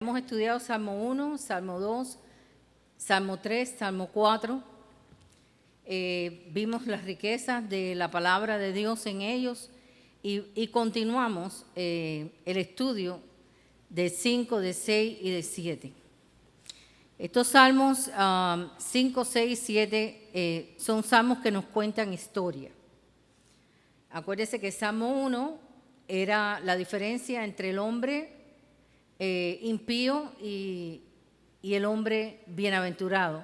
hemos estudiado Salmo 1, Salmo 2, Salmo 3, Salmo 4. Vimos las riquezas de la palabra de Dios en ellos y continuamos el estudio de 5, de 6 y de 7. Estos salmos 5, 6 y 7 son salmos que nos cuentan historia. Acuérdese que Salmo 1 era la diferencia entre el hombre impío y el hombre bienaventurado.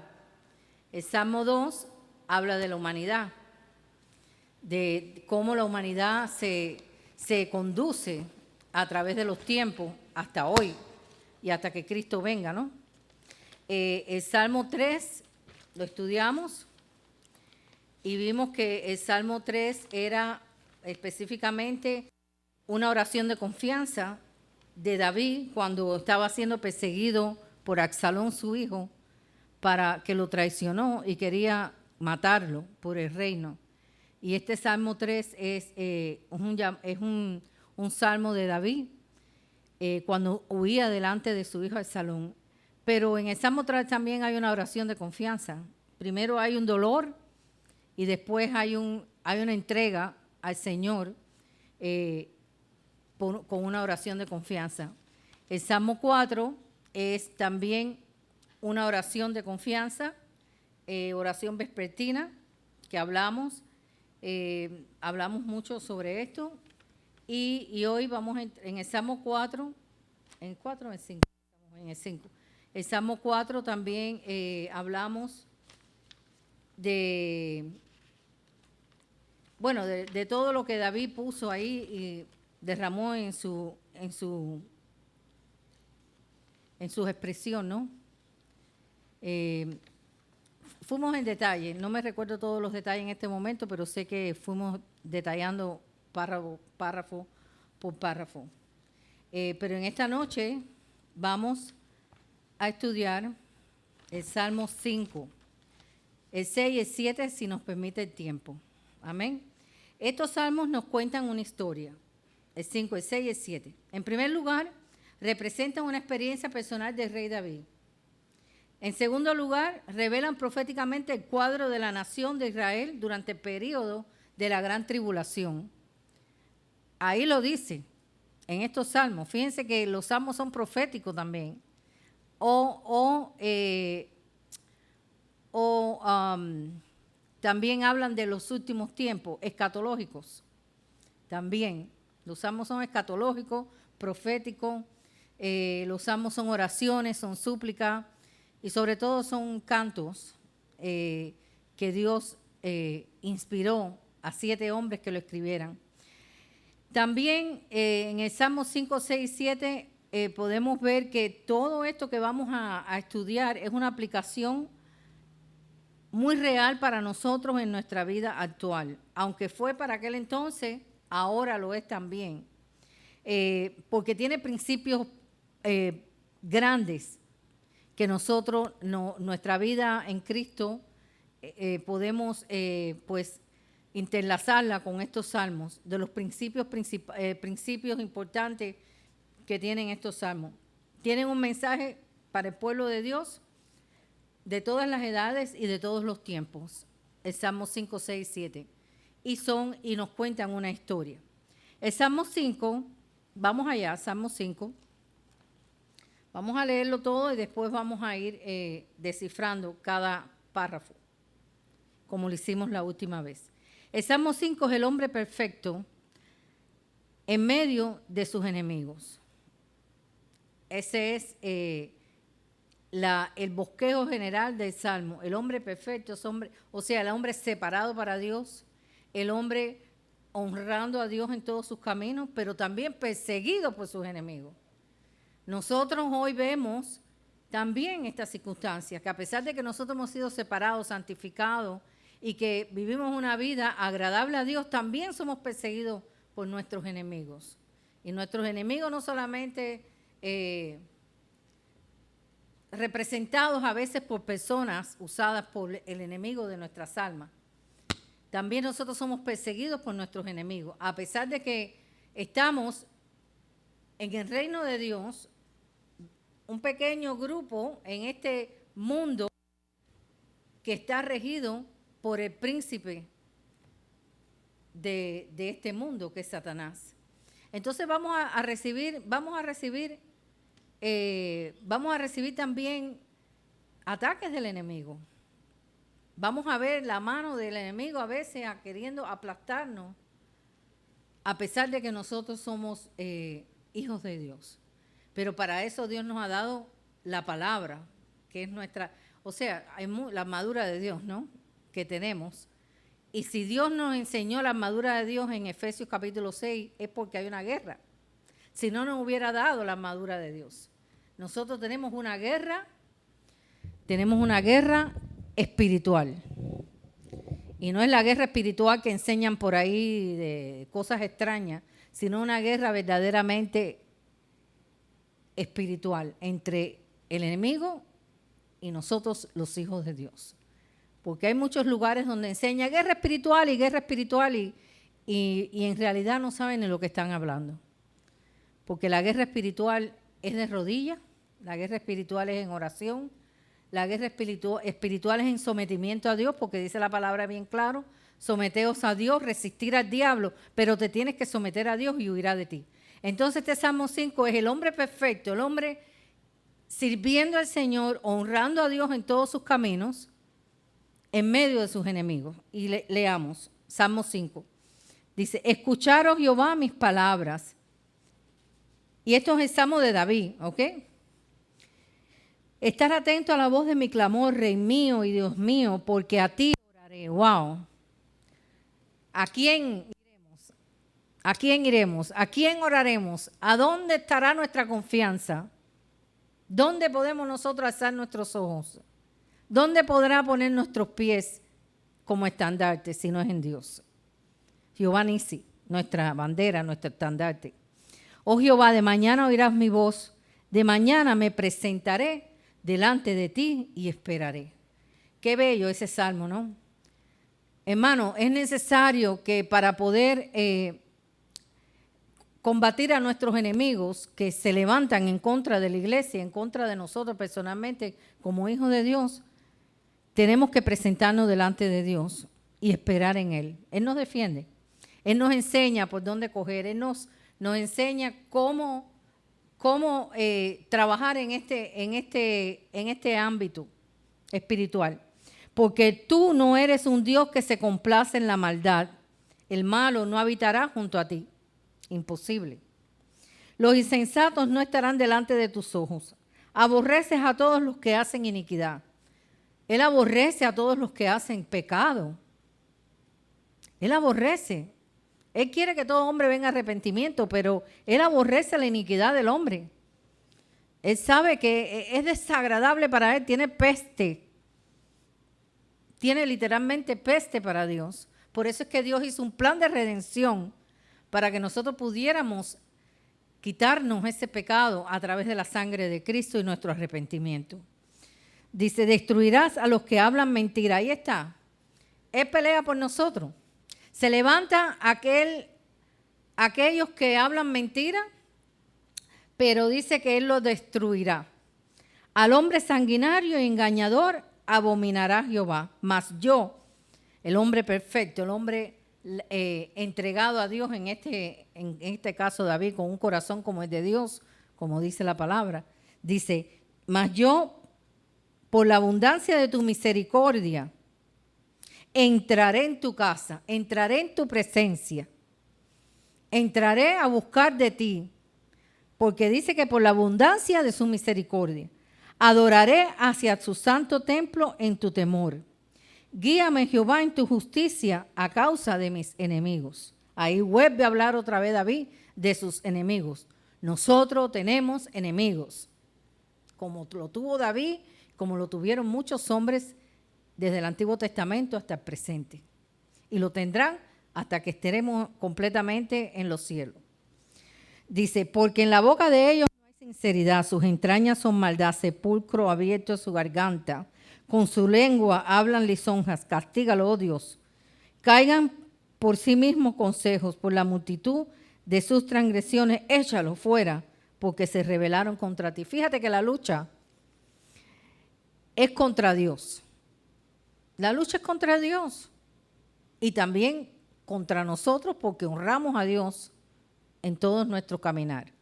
El Salmo 2 habla de la humanidad, de cómo la humanidad se conduce a través de los tiempos hasta hoy y hasta que Cristo venga, ¿no? El Salmo 3 lo estudiamos y vimos que el Salmo 3 era específicamente una oración de confianza de David cuando estaba siendo perseguido por Absalón, su hijo, para que lo traicionó y quería matarlo por el reino. Y este Salmo 3 es un salmo de David cuando huía delante de su hijo Absalón. Pero en el Salmo 3 también hay una oración de confianza. Primero hay un dolor y después hay una entrega al Señor con una oración de confianza. El Salmo 4 es también una oración de confianza, oración vespertina, que hablamos mucho sobre esto. Y hoy vamos en el Salmo 4, ¿en el 4 o en el 5? En el 5. El Salmo 4 también hablamos de todo lo que David puso ahí y derramó en su expresión, ¿no? Fuimos en detalle, no me recuerdo todos los detalles en este momento, pero sé que fuimos detallando párrafo por párrafo. Pero en esta noche vamos a estudiar el Salmo 5, el 6 y el 7, si nos permite el tiempo. Amén. Estos salmos nos cuentan una historia, el 5, el 6 y el 7. En primer lugar, representan una experiencia personal del rey David. En segundo lugar, revelan proféticamente el cuadro de la nación de Israel durante el periodo de la gran tribulación. Ahí lo dice, en estos salmos. Fíjense que los salmos son proféticos también. También hablan de los últimos tiempos, escatológicos. También, los salmos son escatológicos, proféticos. Los salmos son oraciones, son súplicas y sobre todo son cantos que Dios inspiró a 7 hombres que lo escribieran. También en el Salmo 5, 6 y 7 podemos ver que todo esto que vamos a estudiar es una aplicación muy real para nosotros en nuestra vida actual. Aunque fue para aquel entonces, ahora lo es también. Porque tiene principios grandes que nosotros, nuestra vida en Cristo, podemos pues interlazarla con estos salmos, de los principios importantes que tienen estos salmos. Tienen un mensaje para el pueblo de Dios de todas las edades y de todos los tiempos, el Salmo 5, 6, 7, y nos cuentan una historia. El Salmo 5, vamos allá, Salmo 5, vamos a leerlo todo y después vamos a ir descifrando cada párrafo, como lo hicimos la última vez. El Salmo 5 es el hombre perfecto en medio de sus enemigos. Ese es el bosquejo general del Salmo. El hombre perfecto es hombre, o sea, el hombre separado para Dios, el hombre honrando a Dios en todos sus caminos, pero también perseguido por sus enemigos. Nosotros hoy vemos también estas circunstancias, que a pesar de que nosotros hemos sido separados, santificados y que vivimos una vida agradable a Dios, también somos perseguidos por nuestros enemigos. Y nuestros enemigos no solamente representados a veces por personas usadas por el enemigo de nuestras almas. También nosotros somos perseguidos por nuestros enemigos. A pesar de que estamos en el reino de Dios, un pequeño grupo en este mundo que está regido por el príncipe de este mundo, que es Satanás. Entonces vamos a recibir también ataques del enemigo. Vamos a ver la mano del enemigo a veces queriendo aplastarnos, a pesar de que nosotros somos hijos de Dios. Pero para eso Dios nos ha dado la palabra, que es nuestra, o sea, la armadura de Dios, ¿no?, que tenemos. Y si Dios nos enseñó la armadura de Dios en Efesios capítulo 6, es porque hay una guerra. Si no, nos hubiera dado la armadura de Dios. Nosotros tenemos una guerra espiritual. Y no es la guerra espiritual que enseñan por ahí de cosas extrañas, sino una guerra verdaderamente espiritual entre el enemigo y nosotros, los hijos de Dios. Porque hay muchos lugares donde enseña guerra espiritual y en realidad no saben de lo que están hablando. Porque la guerra espiritual es de rodillas, la guerra espiritual es en oración, la guerra espiritual es en sometimiento a Dios, porque dice la palabra bien claro, someteos a Dios, resistir al diablo, pero te tienes que someter a Dios y huirá de ti. Entonces este Salmo 5 es el hombre perfecto, el hombre sirviendo al Señor, honrando a Dios en todos sus caminos, en medio de sus enemigos. Y leamos, Salmo 5. Dice, escucharos Jehová mis palabras. Y esto es el Salmo de David, ¿ok? Estar atento a la voz de mi clamor, Rey mío y Dios mío, porque a ti oraré. Wow. ¿A quién iremos? ¿A quién iremos? ¿A quién oraremos? ¿A dónde estará nuestra confianza? ¿Dónde podemos nosotros alzar nuestros ojos? ¿Dónde podrá poner nuestros pies como estandarte si no es en Dios? Jehová Nisi, nuestra bandera, nuestro estandarte. Oh Jehová, de mañana oirás mi voz, de mañana me presentaré delante de ti y esperaré. Qué bello ese salmo, ¿no? Hermano, es necesario que para poder combatir a nuestros enemigos que se levantan en contra de la iglesia, en contra de nosotros personalmente como hijos de Dios, tenemos que presentarnos delante de Dios y esperar en Él. Él nos defiende. Él nos enseña por dónde coger. Él nos enseña cómo trabajar en este ámbito espiritual. Porque tú no eres un Dios que se complace en la maldad. El malo no habitará junto a ti. Imposible. Los insensatos no estarán delante de tus ojos. Aborreces a todos los que hacen iniquidad. Él aborrece a todos los que hacen pecado. Él aborrece. Él quiere que todo hombre venga a arrepentimiento, pero Él aborrece la iniquidad del hombre. Él sabe que es desagradable para Él, tiene peste. Tiene literalmente peste para Dios. Por eso es que Dios hizo un plan de redención para que nosotros pudiéramos quitarnos ese pecado a través de la sangre de Cristo y nuestro arrepentimiento. Dice, destruirás a los que hablan mentira. Ahí está. Él pelea por nosotros. Se levanta aquellos que hablan mentira, pero dice que Él los destruirá. Al hombre sanguinario y engañador abominará Jehová. Mas yo, el hombre perfecto, el hombre entregado a Dios, en este caso David, con un corazón como el de Dios, como dice la palabra, dice, mas yo, por la abundancia de tu misericordia, entraré en tu casa, entraré en tu presencia, entraré a buscar de ti, porque dice que por la abundancia de su misericordia, adoraré hacia su santo templo en tu temor. Guíame, Jehová, en tu justicia a causa de mis enemigos. Ahí vuelve a hablar otra vez David de sus enemigos. Nosotros tenemos enemigos, como lo tuvo David, como lo tuvieron muchos hombres desde el Antiguo Testamento hasta el presente. Y lo tendrán hasta que estaremos completamente en los cielos. Dice, porque en la boca de ellos no hay sinceridad, sus entrañas son maldad, sepulcro abierto su garganta. Con su lengua hablan lisonjas, castígalo, oh Dios. Caigan por sí mismos consejos, por la multitud de sus transgresiones, échalo fuera porque se rebelaron contra ti. Fíjate que la lucha es contra Dios. La lucha es contra Dios y también contra nosotros porque honramos a Dios en todo nuestro caminar.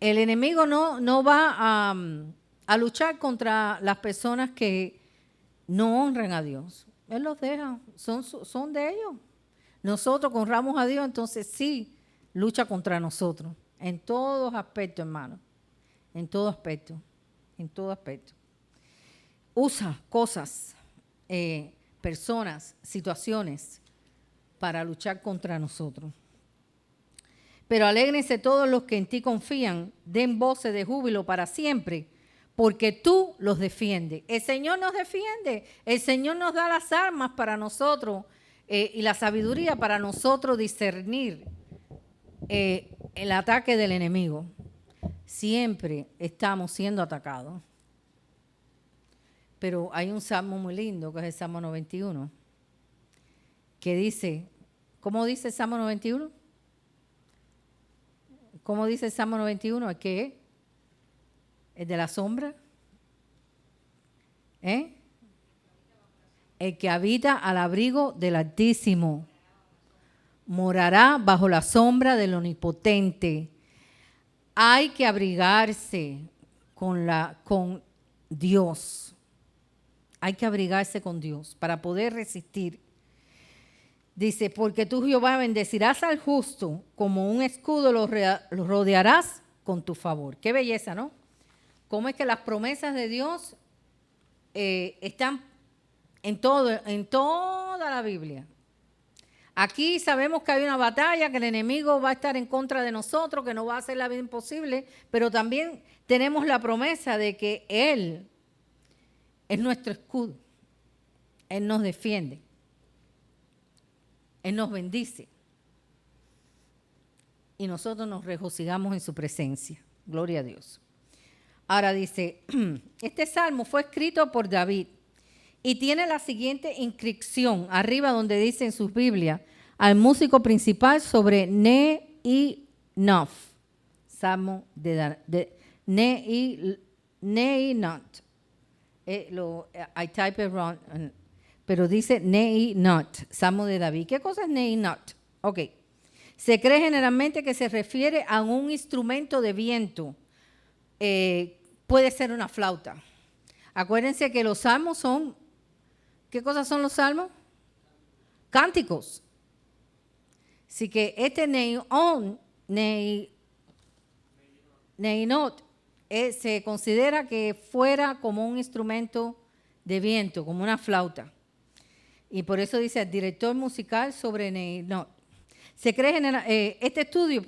El enemigo no va a luchar contra las personas que no honran a Dios. Él los deja, son de ellos. Nosotros que honramos a Dios, entonces sí, lucha contra nosotros. En todos aspectos, hermano. En todo aspecto. En todo aspecto. Usa cosas, personas, situaciones para luchar contra nosotros. Pero alégrense todos los que en ti confían, den voces de júbilo para siempre, porque tú los defiendes. El Señor nos defiende, el Señor nos da las armas para nosotros y la sabiduría para nosotros discernir el ataque del enemigo. Siempre estamos siendo atacados. Pero hay un salmo muy lindo, que es el Salmo 91, que dice, ¿cómo dice el Salmo 91? ¿Cómo dice el Salmo 91? ¿El qué? ¿El de la sombra? El que habita al abrigo del Altísimo morará bajo la sombra del Omnipotente. Hay que abrigarse con Dios. Hay que abrigarse con Dios para poder resistir. Dice, porque tú, Jehová, bendecirás al justo, como un escudo lo rodearás con tu favor. Qué belleza, ¿no? Cómo es que las promesas de Dios están en toda la Biblia. Aquí sabemos que hay una batalla, que el enemigo va a estar en contra de nosotros, que nos va a hacer la vida imposible, pero también tenemos la promesa de que Él es nuestro escudo. Él nos defiende. Él nos bendice. Y nosotros nos regocijamos en su presencia. Gloria a Dios. Ahora dice, este salmo fue escrito por David y tiene la siguiente inscripción arriba donde dice en sus Biblias al músico principal sobre Ne-i-Nof. Salmo de Ne-i-Not. I type it wrong, pero dice Ne-i-Not, Salmo de David. ¿Qué cosa es Ne-i-Not? Ok. Se cree generalmente que se refiere a un instrumento de viento. Puede ser una flauta. Acuérdense que los salmos son, ¿qué cosas son los salmos? Cánticos. Así que este Ne-i-Not se considera que fuera como un instrumento de viento, como una flauta. Y por eso dice el director musical sobre Ne-i-Not. Se cree este estudio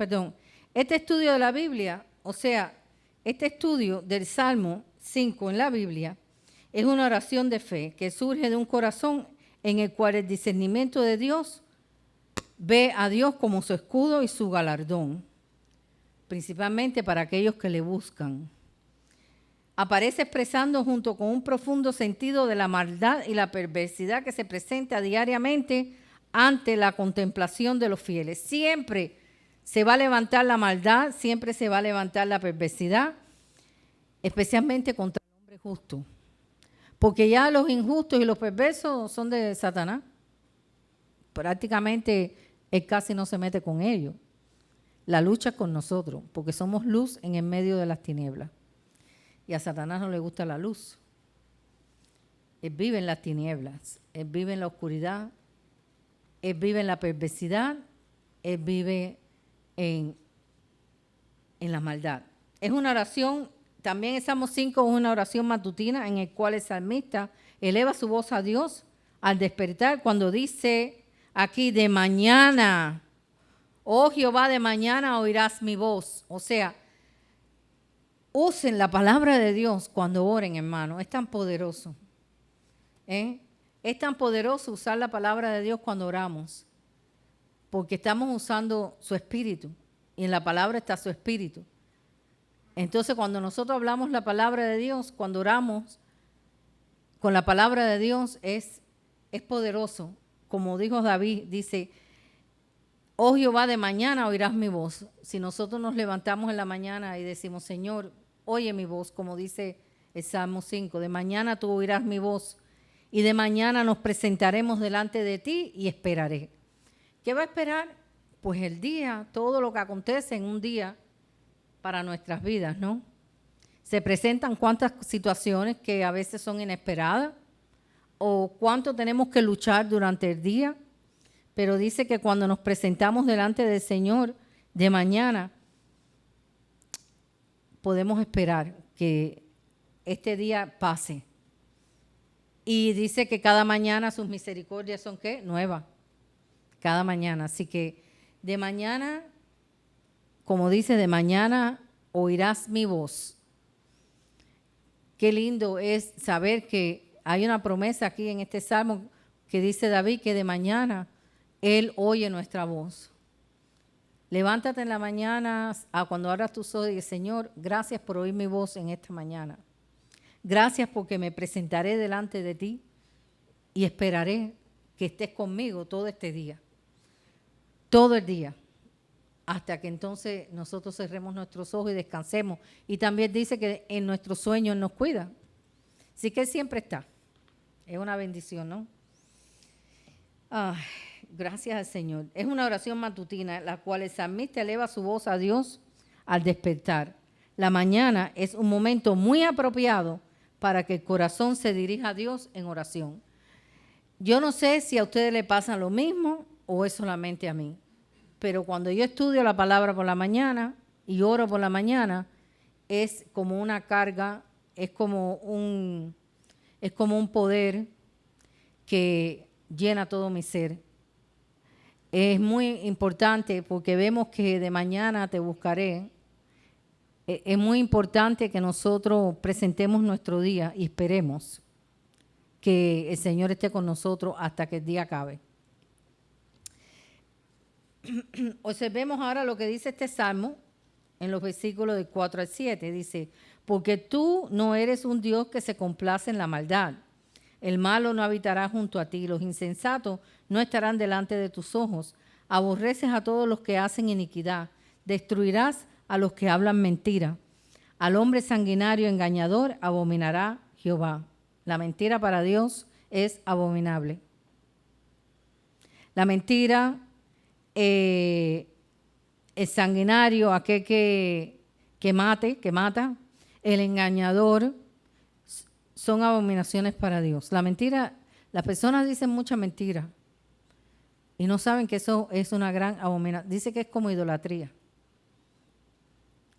de la Biblia, o sea, este estudio del Salmo 5 en la Biblia, es una oración de fe que surge de un corazón en el cual el discernimiento de Dios ve a Dios como su escudo y su galardón, principalmente para aquellos que le buscan. Aparece expresando junto con un profundo sentido de la maldad y la perversidad que se presenta diariamente ante la contemplación de los fieles. Siempre se va a levantar la maldad, siempre se va a levantar la perversidad, especialmente contra el hombre justo. Porque ya los injustos y los perversos son de Satanás. Prácticamente él casi no se mete con ellos. La lucha es con nosotros, porque somos luz en el medio de las tinieblas. Y a Satanás no le gusta la luz. Él vive en las tinieblas, él vive en la oscuridad, él vive en la perversidad, él vive en la maldad. Es una oración, también el Salmo 5 es una oración matutina en el cual el salmista eleva su voz a Dios al despertar cuando dice aquí de mañana, oh Jehová, de mañana oirás mi voz. O sea, usen la palabra de Dios cuando oren, hermano. Es tan poderoso. Es tan poderoso usar la palabra de Dios cuando oramos, porque estamos usando su espíritu y en la palabra está su espíritu. Entonces, cuando nosotros hablamos la palabra de Dios, cuando oramos con la palabra de Dios, es poderoso. Como dijo David, dice, Oh Jehová, de mañana oirás mi voz. Si nosotros nos levantamos en la mañana y decimos, Señor, oye mi voz, como dice el Salmo 5, de mañana tú oirás mi voz y de mañana nos presentaremos delante de ti y esperaré. ¿Qué va a esperar? Pues el día, todo lo que acontece en un día para nuestras vidas, ¿no? Se presentan cuántas situaciones que a veces son inesperadas o cuánto tenemos que luchar durante el día. Pero dice que cuando nos presentamos delante del Señor de mañana, podemos esperar que este día pase. Y dice que cada mañana sus misericordias son ¿qué? Nuevas. Cada mañana. Así que de mañana, como dice, de mañana oirás mi voz. Qué lindo es saber que hay una promesa aquí en este salmo que dice David que de mañana Él oye nuestra voz. Levántate en la mañana, cuando abras tus ojos y dices, Señor, gracias por oír mi voz en esta mañana. Gracias porque me presentaré delante de ti y esperaré que estés conmigo todo este día. Todo el día. Hasta que entonces nosotros cerremos nuestros ojos y descansemos. Y también dice que en nuestros sueños nos cuida. Así que Él siempre está. Es una bendición, ¿no? Ay, gracias al Señor. Es una oración matutina, la cual el salmista eleva su voz a Dios al despertar. La mañana es un momento muy apropiado para que el corazón se dirija a Dios en oración. Yo no sé si a ustedes les pasa lo mismo o es solamente a mí, pero cuando yo estudio la palabra por la mañana y oro por la mañana, es como una carga, es como un poder que llena todo mi ser. Es muy importante porque vemos que de mañana te buscaré. Es muy importante que nosotros presentemos nuestro día y esperemos que el Señor esté con nosotros hasta que el día acabe. Observemos ahora lo que dice este salmo en los versículos del 4 al 7. Dice, porque tú no eres un Dios que se complace en la maldad. El malo no habitará junto a ti, los insensatos no estarán delante de tus ojos. Aborreces a todos los que hacen iniquidad, destruirás a los que hablan mentira. Al hombre sanguinario engañador abominará Jehová. La mentira para Dios es abominable. La mentira, el sanguinario, aquel que mata, el engañador, son abominaciones para Dios. La mentira, las personas dicen mucha mentira y no saben que eso es una gran abominación. Dice que es como idolatría.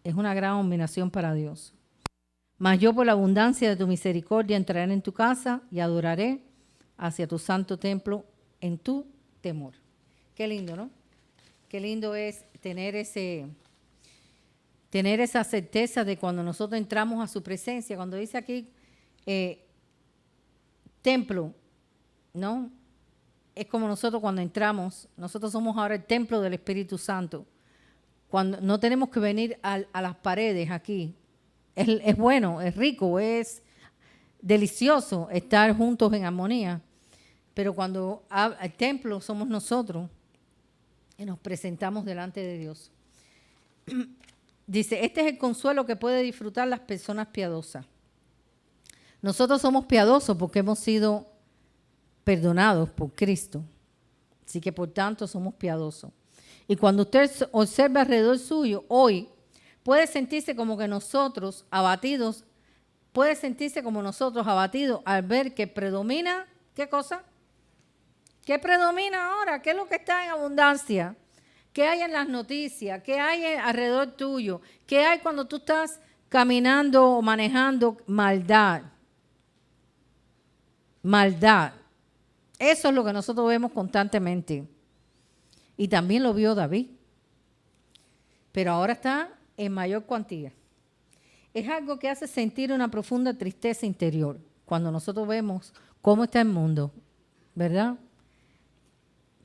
Es una gran abominación para Dios. Mas yo por la abundancia de tu misericordia entraré en tu casa y adoraré hacia tu santo templo en tu temor. Qué lindo, ¿no? Qué lindo es tener esa certeza de cuando nosotros entramos a su presencia. Cuando dice aquí templo, ¿no? Es como nosotros cuando entramos, nosotros somos ahora el templo del Espíritu Santo. Cuando no tenemos que venir a las paredes aquí. Es bueno, es rico, es delicioso estar juntos en armonía. Pero cuando el templo somos nosotros y nos presentamos delante de Dios. Dice, este es el consuelo que pueden disfrutar las personas piadosas. Nosotros somos piadosos porque hemos sido perdonados por Cristo. Así que por tanto somos piadosos. Y cuando usted observa alrededor suyo, hoy, puede sentirse como que nosotros abatidos, al ver que predomina, ¿qué cosa? ¿Qué predomina ahora? ¿Qué es lo que está en abundancia? ¿Qué hay en las noticias? ¿Qué hay alrededor tuyo? ¿Qué hay cuando tú estás caminando o manejando? Maldad. Maldad. Eso es lo que nosotros vemos constantemente. Y también lo vio David. Pero ahora está en mayor cuantía. Es algo que hace sentir una profunda tristeza interior cuando nosotros vemos cómo está el mundo, ¿verdad?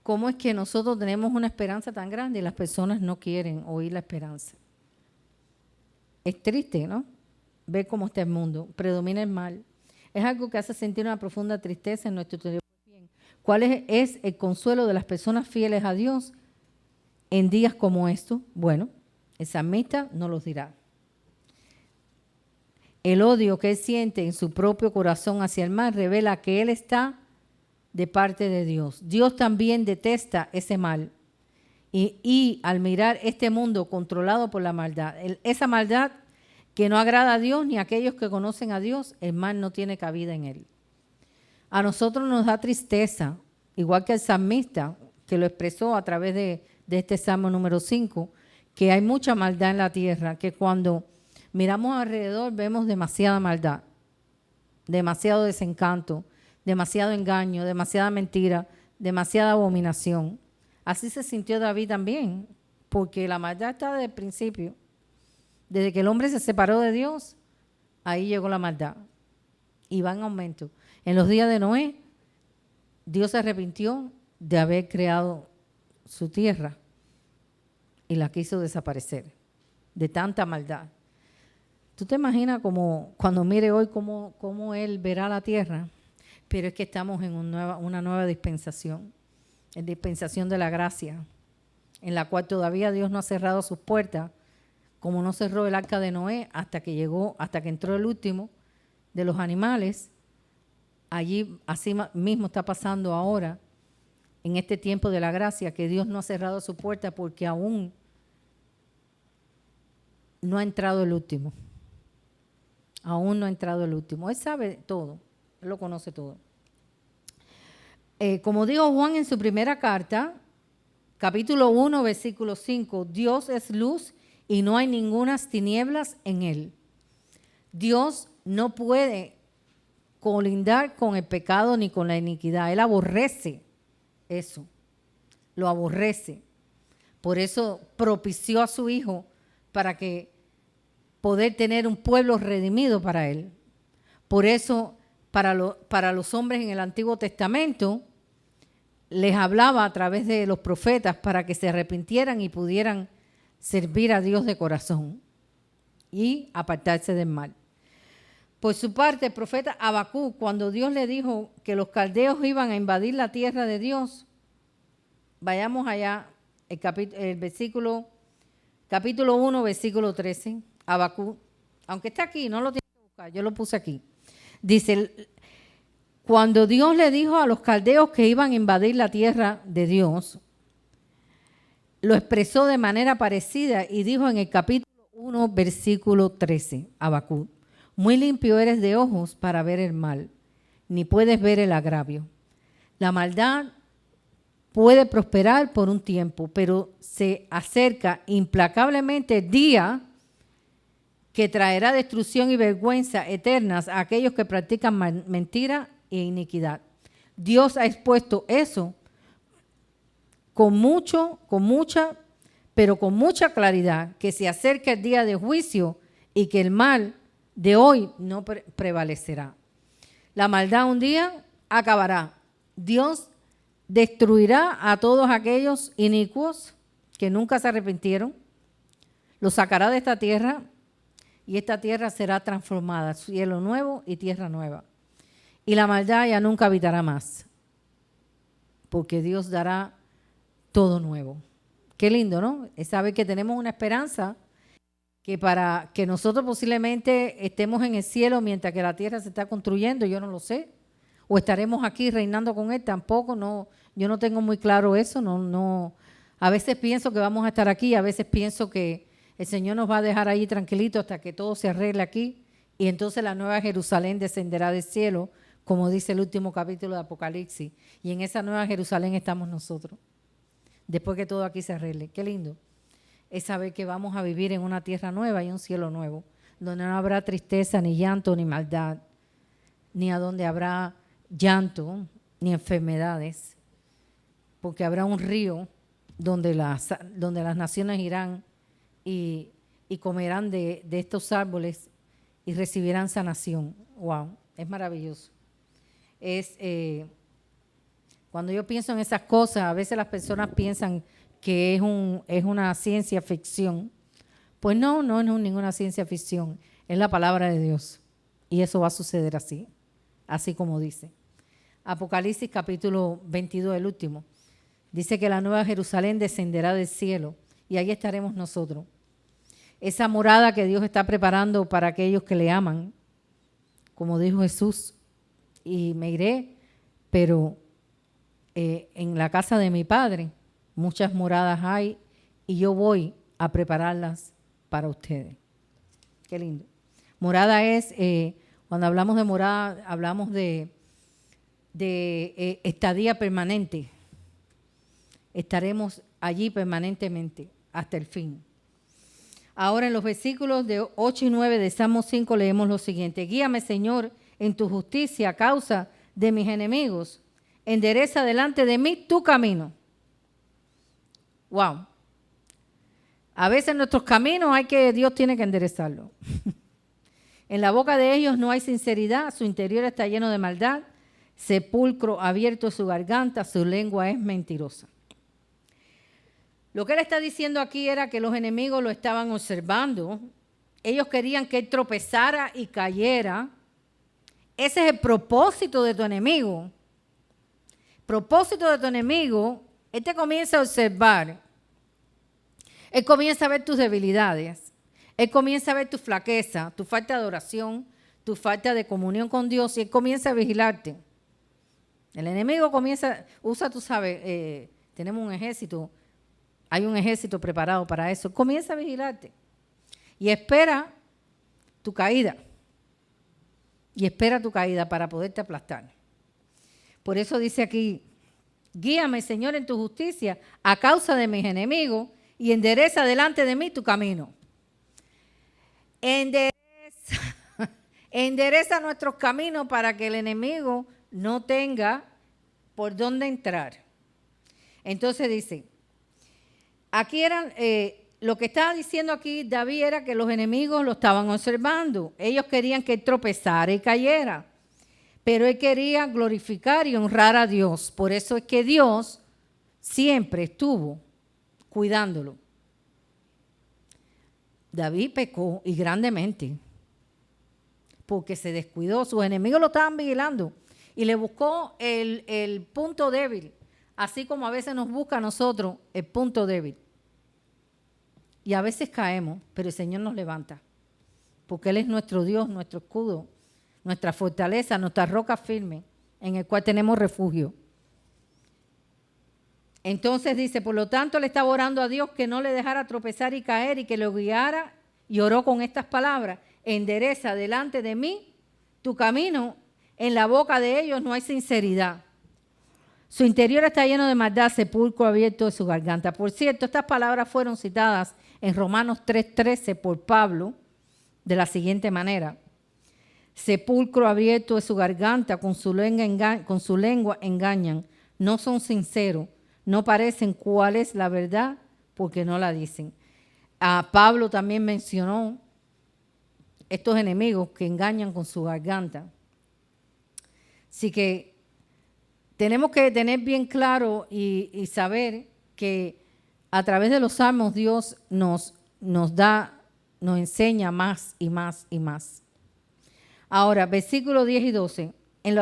Cómo es que nosotros tenemos una esperanza tan grande y las personas no quieren oír la esperanza. Es triste, ¿no? Ver cómo está el mundo, predomina el mal. Es algo que hace sentir una profunda tristeza en nuestro interior. ¿Cuál es el consuelo de las personas fieles a Dios? en días como estos? Bueno, el salmista nos los dirá. El odio que él siente en su propio corazón hacia el mal revela que él está de parte de Dios. Dios también detesta ese mal. Y al mirar este mundo controlado por la maldad, esa maldad que no agrada a Dios ni a aquellos que conocen a Dios, el mal no tiene cabida en él. A nosotros nos da tristeza, igual que el salmista, que lo expresó a través de este Salmo número 5, que hay mucha maldad en la tierra, que cuando miramos alrededor vemos demasiada maldad, demasiado desencanto, demasiado engaño, demasiada mentira, demasiada abominación. Así se sintió David también, porque la maldad está desde el principio. Desde que el hombre se separó de Dios, ahí llegó la maldad. Y va en aumento. En los días de Noé, Dios se arrepintió de haber creado su tierra y la quiso desaparecer de tanta maldad. ¿Tú te imaginas como cuando mire hoy cómo Él verá la tierra? Pero es que estamos en una nueva dispensación, en dispensación de la gracia, en la cual todavía Dios no ha cerrado sus puertas, como no cerró el arca de Noé hasta que entró el último de los animales. Allí así mismo está pasando ahora, en este tiempo de la gracia, que Dios no ha cerrado su puerta porque aún no ha entrado el último. Aún no ha entrado el último. Él sabe todo, Él lo conoce todo. Como dijo Juan en su primera carta, capítulo 1, versículo 5, Dios es luz y no hay ningunas tinieblas en Él. Dios no puede colindar con el pecado ni con la iniquidad. Él aborrece eso, lo aborrece. Por eso propició a su Hijo para que poder tener un pueblo redimido para Él. Por eso para los hombres en el Antiguo Testamento les hablaba a través de los profetas para que se arrepintieran y pudieran servir a Dios de corazón y apartarse del mal. Por su parte, el profeta Habacuc, cuando Dios le dijo que los caldeos iban a invadir la tierra de Dios, vayamos allá, el versículo, capítulo 1, versículo 13, Habacuc, aunque está aquí, no lo tiene que buscar, yo lo puse aquí. Dice, cuando Dios le dijo a los caldeos que iban a invadir la tierra de Dios, lo expresó de manera parecida y dijo en el capítulo 1, versículo 13, Habacuc, muy limpio eres de ojos para ver el mal, ni puedes ver el agravio. La maldad puede prosperar por un tiempo, pero se acerca implacablemente el día que traerá destrucción y vergüenza eternas a aquellos que practican mentira e iniquidad. Dios ha expuesto eso con mucha claridad, que se acerca el día de juicio y que el mal de hoy no prevalecerá. La maldad un día acabará. Dios destruirá a todos aquellos inicuos que nunca se arrepintieron, los sacará de esta tierra y esta tierra será transformada, cielo nuevo y tierra nueva. Y la maldad ya nunca habitará más, porque Dios dará todo nuevo. Qué lindo, ¿no? Es saber que tenemos una esperanza que para que nosotros posiblemente estemos en el cielo mientras que la tierra se está construyendo, yo no lo sé, o estaremos aquí reinando con Él, tampoco, no, yo no tengo muy claro eso, no. A veces pienso que vamos a estar aquí, a veces pienso que el Señor nos va a dejar ahí tranquilito hasta que todo se arregle aquí y entonces la nueva Jerusalén descenderá del cielo, como dice el último capítulo de Apocalipsis, y en esa nueva Jerusalén estamos nosotros, después que todo aquí se arregle. Qué lindo es saber que vamos a vivir en una tierra nueva y un cielo nuevo, donde no habrá tristeza, ni llanto, ni maldad, ni a donde habrá llanto, ni enfermedades, porque habrá un río donde las naciones irán y comerán de estos árboles y recibirán sanación. ¡Wow! Es maravilloso. Cuando yo pienso en esas cosas, a veces las personas piensan que es una ciencia ficción. Pues no es ninguna ciencia ficción, es la palabra de Dios. Y eso va a suceder así como dice. Apocalipsis capítulo 22, el último. Dice que la nueva Jerusalén descenderá del cielo y ahí estaremos nosotros. Esa morada que Dios está preparando para aquellos que le aman, como dijo Jesús, y me iré, pero en la casa de mi Padre muchas moradas hay y yo voy a prepararlas para ustedes. Qué lindo. Morada es, cuando hablamos de morada, hablamos de estadía permanente. Estaremos allí permanentemente hasta el fin. Ahora en los versículos de 8 y 9 de Salmo 5 leemos lo siguiente. Guíame, Señor, en tu justicia a causa de mis enemigos. Endereza delante de mí tu camino. Wow. A veces nuestros caminos Dios tiene que enderezarlo. En la boca de ellos no hay sinceridad, su interior está lleno de maldad, sepulcro abierto es su garganta, su lengua es mentirosa. Lo que él está diciendo aquí era que los enemigos lo estaban observando. Ellos querían que él tropezara y cayera. Ese es el propósito de tu enemigo. Propósito de tu enemigo, él te comienza a observar. Él comienza a ver tus debilidades. Él comienza a ver tu flaqueza, tu falta de oración, tu falta de comunión con Dios y él comienza a vigilarte. El enemigo tú sabes, tenemos un ejército. Hay un ejército preparado para eso. Comienza a vigilarte y espera tu caída. Y espera tu caída para poderte aplastar. Por eso dice aquí, guíame, Señor, en tu justicia a causa de mis enemigos y endereza delante de mí tu camino. Endereza nuestros caminos para que el enemigo no tenga por dónde entrar. Entonces dice, aquí lo que estaba diciendo aquí David era que los enemigos lo estaban observando. Ellos querían que él tropezara y cayera. Pero él quería glorificar y honrar a Dios. Por eso es que Dios siempre estuvo cuidándolo. David pecó y grandemente. Porque se descuidó. Sus enemigos lo estaban vigilando. Y le buscó el punto débil. Así como a veces nos busca a nosotros el punto débil. Y a veces caemos, pero el Señor nos levanta. Porque Él es nuestro Dios, nuestro escudo, nuestra fortaleza, nuestra roca firme, en el cual tenemos refugio. Entonces dice, por lo tanto le estaba orando a Dios que no le dejara tropezar y caer y que lo guiara, y oró con estas palabras, endereza delante de mí tu camino, en la boca de ellos no hay sinceridad. Su interior está lleno de maldad, sepulcro abierto de su garganta. Por cierto, estas palabras fueron citadas en Romanos 3:13 por Pablo de la siguiente manera. Sepulcro abierto de su garganta, con su lengua engañan. No son sinceros, no parecen cuál es la verdad porque no la dicen. Pablo también mencionó estos enemigos que engañan con su garganta. Así que tenemos que tener bien claro y saber que a través de los salmos Dios nos enseña más y más y más. Ahora, versículos 10 y 12. Es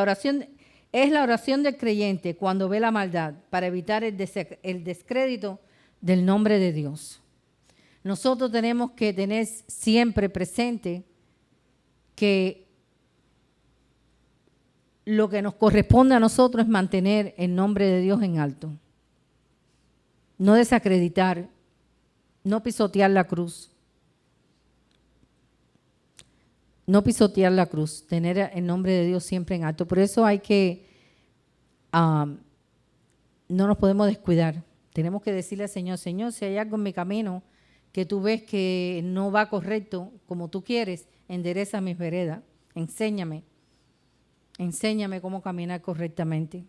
la oración del creyente cuando ve la maldad para evitar el descrédito del nombre de Dios. Nosotros tenemos que tener siempre presente que lo que nos corresponde a nosotros es mantener el nombre de Dios en alto. No desacreditar, no pisotear la cruz. No pisotear la cruz, tener el nombre de Dios siempre en alto. Por eso hay que, no nos podemos descuidar. Tenemos que decirle al Señor, Señor, si hay algo en mi camino que tú ves que no va correcto como tú quieres, endereza mis veredas, enséñame. Enséñame cómo caminar correctamente.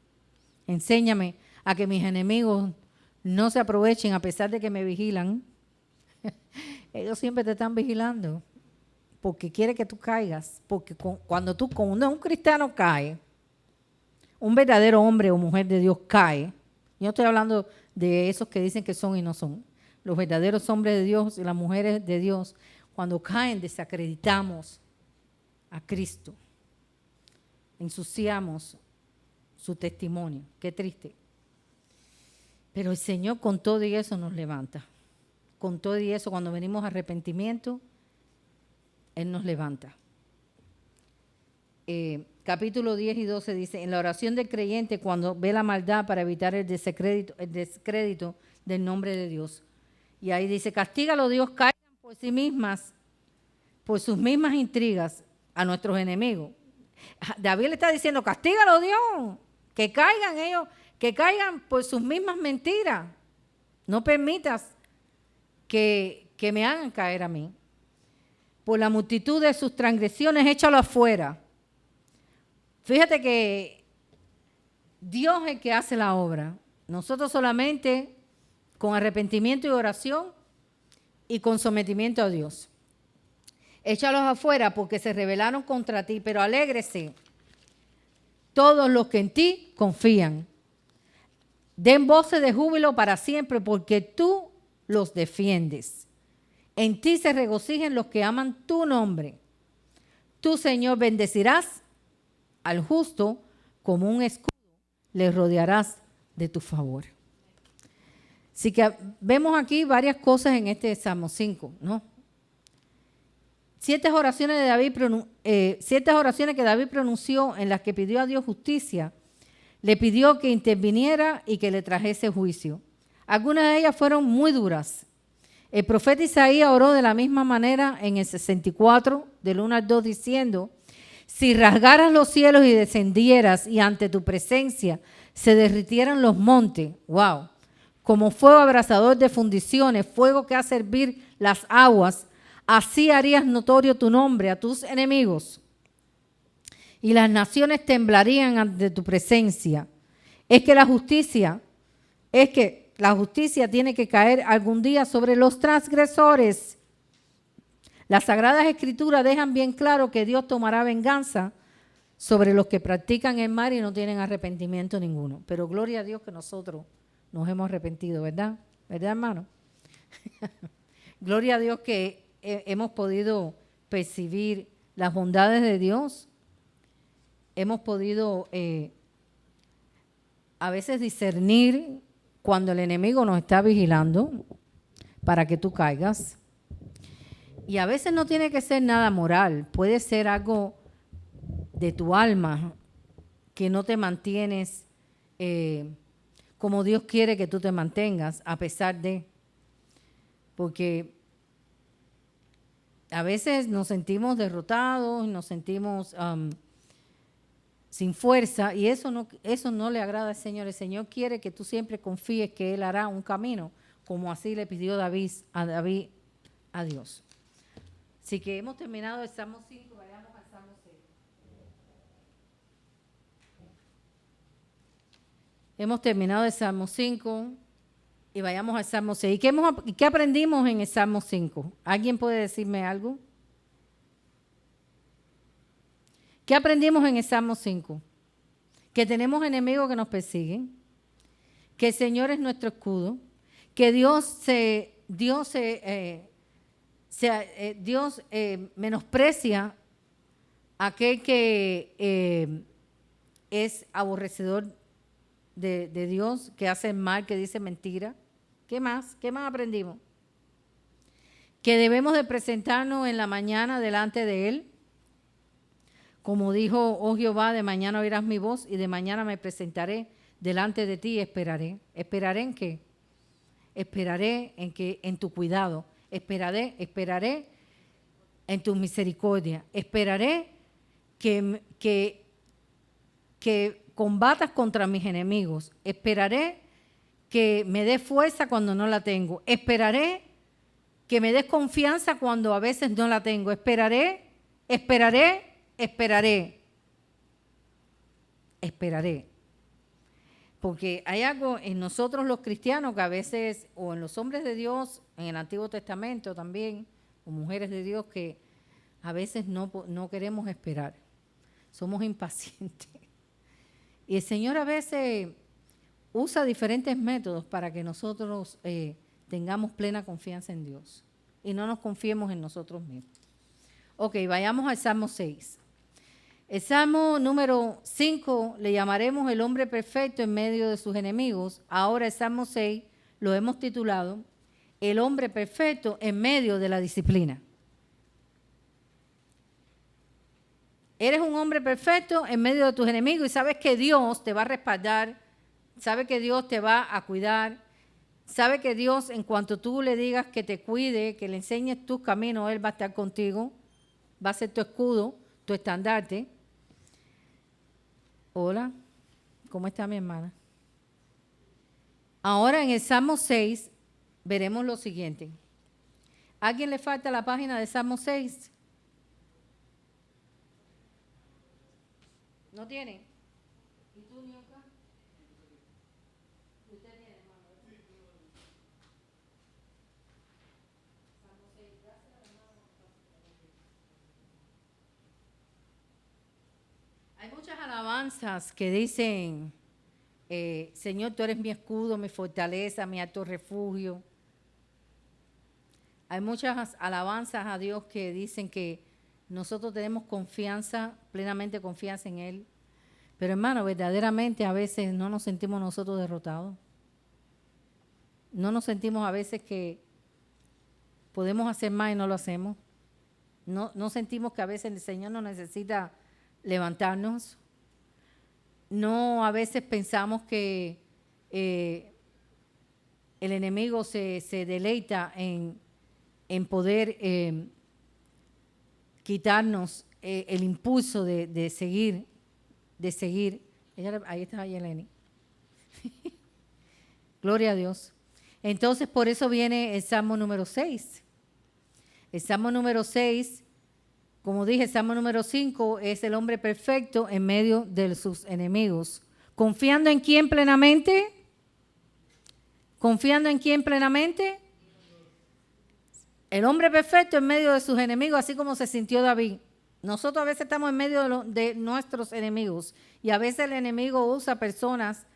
Enséñame a que mis enemigos no se aprovechen a pesar de que me vigilan. Ellos siempre te están vigilando porque quiere que tú caigas. Porque cuando un cristiano cae, un verdadero hombre o mujer de Dios cae. Yo no estoy hablando de esos que dicen que son y no son. Los verdaderos hombres de Dios y las mujeres de Dios, cuando caen, desacreditamos a Cristo. Ensuciamos su testimonio. Qué triste. Pero el Señor con todo y eso nos levanta. Con todo y eso, cuando venimos a arrepentimiento, Él nos levanta. Capítulo 10 y 12 dice, en la oración del creyente cuando ve la maldad para evitar el descrédito del nombre de Dios. Y ahí dice, castígalo Dios, caigan por sí mismas, por sus mismas intrigas a nuestros enemigos. David le está diciendo, castígalo Dios, que caigan ellos, que caigan por sus mismas mentiras. No permitas que me hagan caer a mí. Por la multitud de sus transgresiones, échalo afuera. Fíjate que Dios es el que hace la obra. Nosotros solamente con arrepentimiento y oración y con sometimiento a Dios. Échalos afuera porque se rebelaron contra ti, pero alégrese todos los que en ti confían. Den voces de júbilo para siempre porque tú los defiendes. En ti se regocijen los que aman tu nombre. Tú, Señor, bendecirás al justo como un escudo, le rodearás de tu favor. Así que vemos aquí varias cosas en este Salmo 5, ¿no? 7 oraciones que David pronunció en las que pidió a Dios justicia, le pidió que interviniera y que le trajese juicio. Algunas de ellas fueron muy duras. El profeta Isaías oró de la misma manera en el 64, del 1 al 2, diciendo, si rasgaras los cielos y descendieras y ante tu presencia se derritieran los montes, wow, como fuego abrasador de fundiciones, fuego que hace hervir las aguas, así harías notorio tu nombre a tus enemigos y las naciones temblarían ante tu presencia. Es que la justicia tiene que caer algún día sobre los transgresores. Las Sagradas Escrituras dejan bien claro que Dios tomará venganza sobre los que practican el mal y no tienen arrepentimiento ninguno. Pero gloria a Dios que nosotros nos hemos arrepentido, ¿verdad? ¿Verdad, hermano? Gloria a Dios que hemos podido percibir las bondades de Dios. Hemos podido a veces discernir cuando el enemigo nos está vigilando para que tú caigas. Y a veces no tiene que ser nada moral, puede ser algo de tu alma que no te mantienes como Dios quiere que tú te mantengas a pesar de, porque a veces nos sentimos derrotados, nos sentimos sin fuerza y eso no le agrada al Señor. El Señor quiere que tú siempre confíes que Él hará un camino, como así le pidió David a Dios. Así que hemos terminado el Salmo 5, vayamos al Salmo 6. Hemos terminado el Salmo 5 y vayamos al Salmo 6. ¿Y qué aprendimos en el Salmo 5? ¿Alguien puede decirme algo? ¿Qué aprendimos en el Salmo 5? Que tenemos enemigos que nos persiguen, que el Señor es nuestro escudo, que Dios menosprecia a aquel que es aborrecedor de Dios, que hace mal, que dice mentira. ¿Qué más? ¿Qué más aprendimos? Que debemos de presentarnos en la mañana delante de Él. Como dijo, oh Jehová, de mañana oirás mi voz y de mañana me presentaré delante de ti y esperaré. ¿Esperaré en qué? Esperaré en tu cuidado. Esperaré en tu misericordia. Esperaré que combatas contra mis enemigos. Esperaré que me des fuerza cuando no la tengo. Esperaré que me des confianza cuando a veces no la tengo. Esperaré. Porque hay algo en nosotros los cristianos que a veces, o en los hombres de Dios, en el Antiguo Testamento también, o mujeres de Dios, que a veces no queremos esperar. Somos impacientes. Y el Señor a veces usa diferentes métodos para que nosotros tengamos plena confianza en Dios y no nos confiemos en nosotros mismos. Ok, vayamos al Salmo 6. El Salmo número 5 le llamaremos el hombre perfecto en medio de sus enemigos. Ahora el Salmo 6 lo hemos titulado el hombre perfecto en medio de la disciplina. Eres un hombre perfecto en medio de tus enemigos y sabes que Dios te va a respaldar, sabes que Dios te va a cuidar, sabes que Dios, en cuanto tú le digas que te cuide, que le enseñes tus caminos, Él va a estar contigo, va a ser tu escudo, tu estandarte. Hola, ¿cómo está mi hermana? Ahora en el Salmo 6 veremos lo siguiente. ¿A alguien le falta la página de Salmo 6? ¿No tiene? ¿Y tú, Nioka? ¿Usted tiene, hermano? Salmo 6, gracias, hermano. Hay muchas alabanzas que dicen, Señor, tú eres mi escudo, mi fortaleza, mi alto refugio. Hay muchas alabanzas a Dios que dicen que nosotros tenemos confianza, plenamente confianza en Él. Pero hermano, verdaderamente a veces no nos sentimos nosotros derrotados. No nos sentimos a veces que podemos hacer más y no lo hacemos. No sentimos que a veces el Señor nos necesita levantarnos. No, a veces pensamos que el enemigo se deleita en poder quitarnos el impulso de seguir. Ahí está Yeleni. Gloria a Dios. Entonces, por eso viene el Salmo número 6. El Salmo número 6, como dije, el Salmo número 5 es el hombre perfecto en medio de sus enemigos. ¿Confiando en quién plenamente? ¿Confiando en quién plenamente? El hombre perfecto en medio de sus enemigos, así como se sintió David. Nosotros a veces estamos en medio de nuestros enemigos y a veces el enemigo usa personas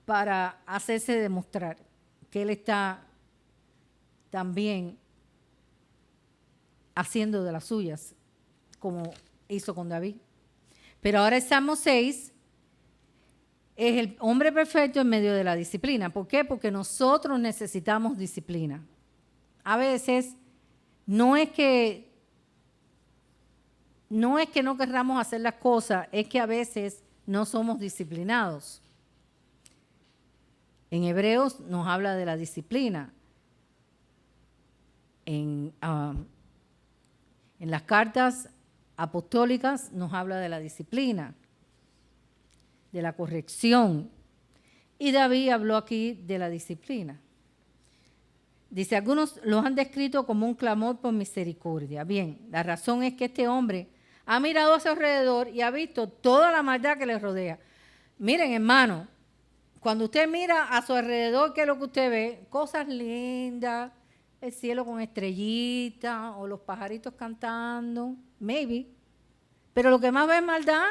para hacerse demostrar que él está también haciendo de las suyas, como hizo con David. Pero ahora el Salmo 6 es el hombre perfecto en medio de la disciplina. ¿Por qué? Porque nosotros necesitamos disciplina. A veces no es que no querramos hacer las cosas, es que a veces no somos disciplinados. En Hebreos nos habla de la disciplina. En las cartas apostólicas nos habla de la disciplina, de la corrección. Y David habló aquí de la disciplina. Dice, algunos los han descrito como un clamor por misericordia. Bien, la razón es que este hombre ha mirado a su alrededor y ha visto toda la maldad que le rodea. Miren, hermano, cuando usted mira a su alrededor, ¿qué es lo que usted ve? Cosas lindas, el cielo con estrellitas o los pajaritos cantando, maybe. Pero lo que más ve es maldad.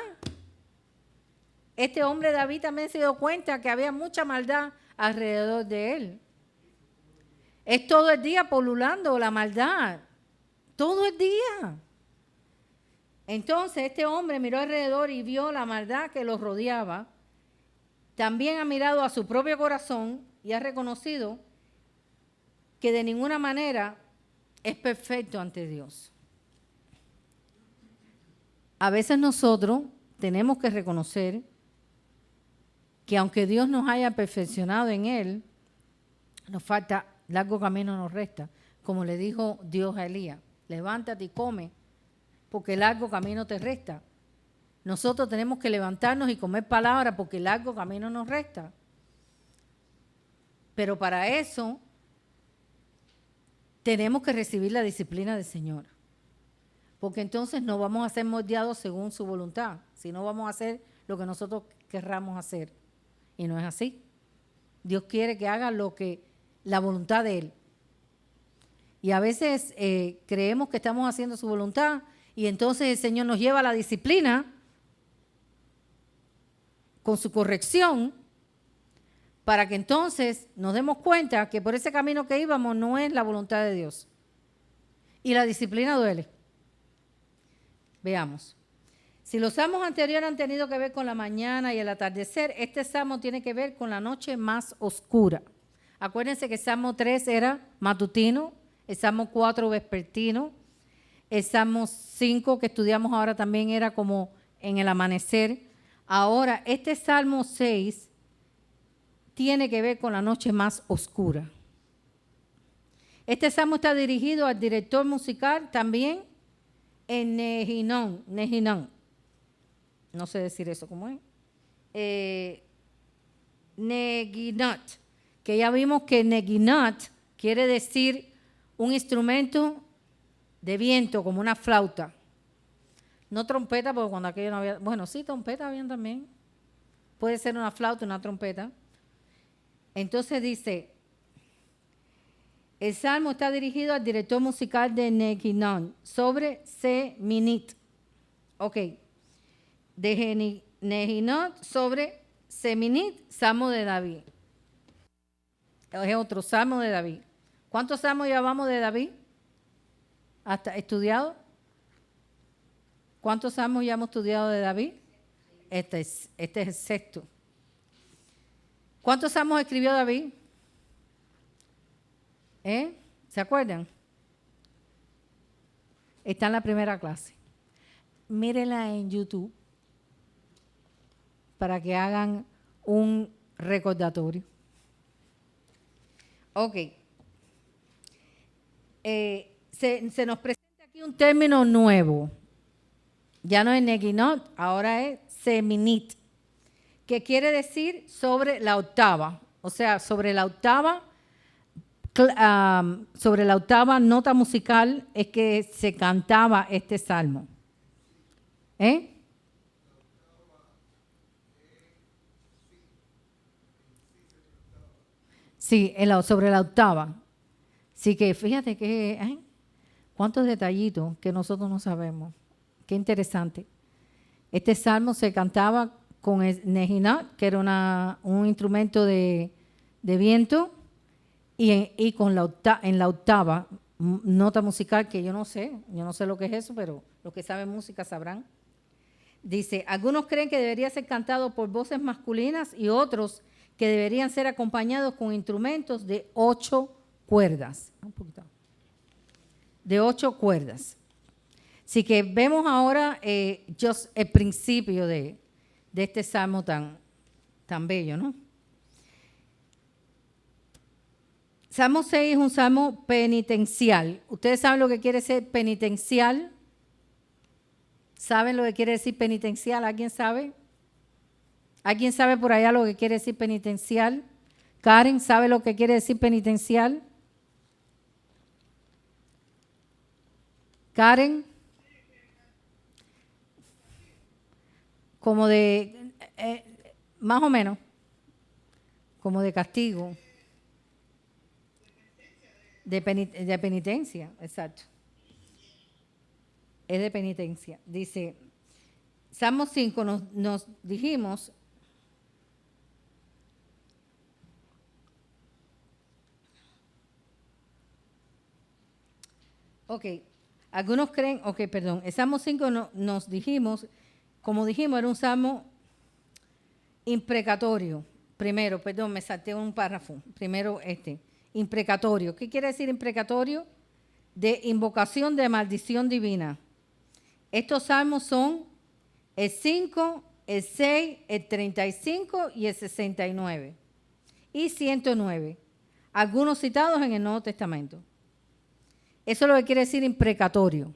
Este hombre David también se dio cuenta que había mucha maldad alrededor de él. Es todo el día polulando la maldad, todo el día. Entonces este hombre miró alrededor y vio la maldad que los rodeaba. También ha mirado a su propio corazón y ha reconocido que de ninguna manera es perfecto ante Dios. A veces nosotros tenemos que reconocer que aunque Dios nos haya perfeccionado en Él, nos falta, largo camino nos resta. Como le dijo Dios a Elías, levántate y come, porque largo camino te resta. Nosotros tenemos que levantarnos y comer palabra porque largo camino nos resta. Pero para eso tenemos que recibir la disciplina del Señor. Porque entonces no vamos a ser moldeados según su voluntad, sino vamos a hacer lo que nosotros querramos hacer. Y no es así. Dios quiere que haga la voluntad de Él. Y a veces creemos que estamos haciendo su voluntad y entonces el Señor nos lleva a la disciplina con su corrección para que entonces nos demos cuenta que por ese camino que íbamos no es la voluntad de Dios. Y la disciplina duele. Veamos. Si los salmos anteriores han tenido que ver con la mañana y el atardecer, este salmo tiene que ver con la noche más oscura. Acuérdense que el Salmo 3 era matutino, el Salmo 4 vespertino, el Salmo 5 que estudiamos ahora también era como en el amanecer. Ahora, este Salmo 6 tiene que ver con la noche más oscura. Este salmo está dirigido al director musical también en Nehinón. No sé decir eso, ¿cómo es? Neginot, que ya vimos que Neginot quiere decir un instrumento de viento, como una flauta. No trompeta, porque cuando aquello no había... Bueno, sí, trompeta habían también. Puede ser una flauta, una trompeta. Entonces dice, el salmo está dirigido al director musical de Neginón sobre Seminit. Ok. De Nehinot sobre Seminit, salmo de David. Es otro salmo de David. ¿Cuántos salmos llevamos de David? ¿Hasta estudiado? ¿Cuántos salmos ya hemos estudiado de David? Este es el sexto. ¿Cuántos salmos escribió David? ¿Se acuerdan? Está en la primera clase. Mírenla en YouTube para que hagan un recordatorio. Ok. Se nos presenta aquí un término nuevo. Ya no es Neginot, ahora es Seminit, que quiere decir sobre la octava. O sea, sobre la octava nota musical es que se cantaba este salmo. Sí, sobre la octava. Así que fíjate que cuántos detallitos que nosotros no sabemos. Qué interesante. Este salmo se cantaba con el Nehinot, que era un instrumento de viento, y con en la octava nota musical, que yo no sé lo que es eso, pero los que saben música sabrán. Dice, algunos creen que debería ser cantado por voces masculinas y otros que deberían ser acompañados con instrumentos de 8 cuerdas. Un poquito. De 8 cuerdas. Así que vemos ahora el principio de este salmo tan bello, ¿no? Salmo 6 es un salmo penitencial. ¿Ustedes saben lo que quiere decir penitencial? ¿Saben lo que quiere decir penitencial? ¿Alguien sabe? ¿Alguien sabe por allá lo que quiere decir penitencial? Karen, ¿sabe lo que quiere decir penitencial? Karen. Como de, más o menos, como de castigo. De penitencia, exacto. Es de penitencia. Dice, Salmo 5 nos dijimos, algunos creen, el Salmo 5 nos dijimos, como dijimos, era un salmo imprecatorio. Primero, me salté un párrafo. Primero imprecatorio. ¿Qué quiere decir imprecatorio? De invocación de maldición divina. Estos salmos son el 5, el 6, el 35 y el 69. Y 109. Algunos citados en el Nuevo Testamento. Eso es lo que quiere decir imprecatorio.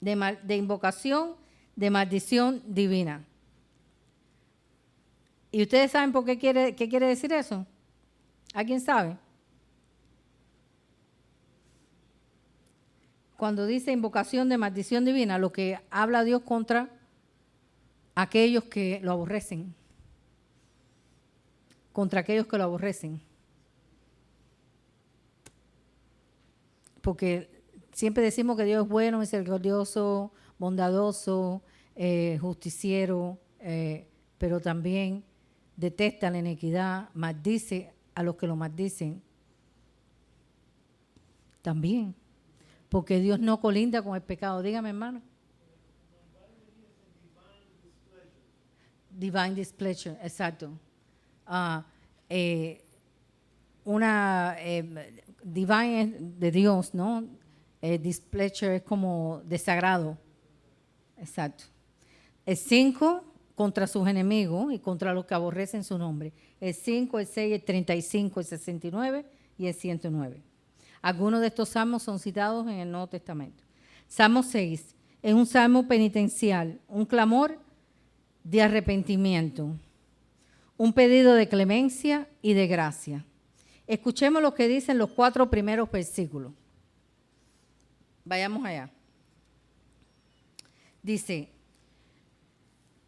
De invocación de maldición divina. ¿Y ustedes saben por qué quiere decir eso? ¿Alguien sabe? Cuando dice invocación de maldición divina, lo que habla Dios contra aquellos que lo aborrecen. Contra aquellos que lo aborrecen. Porque siempre decimos que Dios es bueno, misericordioso, bondadoso, justiciero, pero también detesta la iniquidad, maldice a los que lo maldicen. También. Porque Dios no colinda con el pecado. Dígame, hermano. Divine displeasure, exacto. Divine es de Dios, ¿no? Displeasure es como desagrado. Exacto. El 5 contra sus enemigos y contra los que aborrecen su nombre. El 5, el 6, el 35, el 69 y el 109. Algunos de estos salmos son citados en el Nuevo Testamento. Salmo 6 es un salmo penitencial, un clamor de arrepentimiento, un pedido de clemencia y de gracia. Escuchemos lo que dicen los 4 primeros versículos. Vayamos allá. Dice,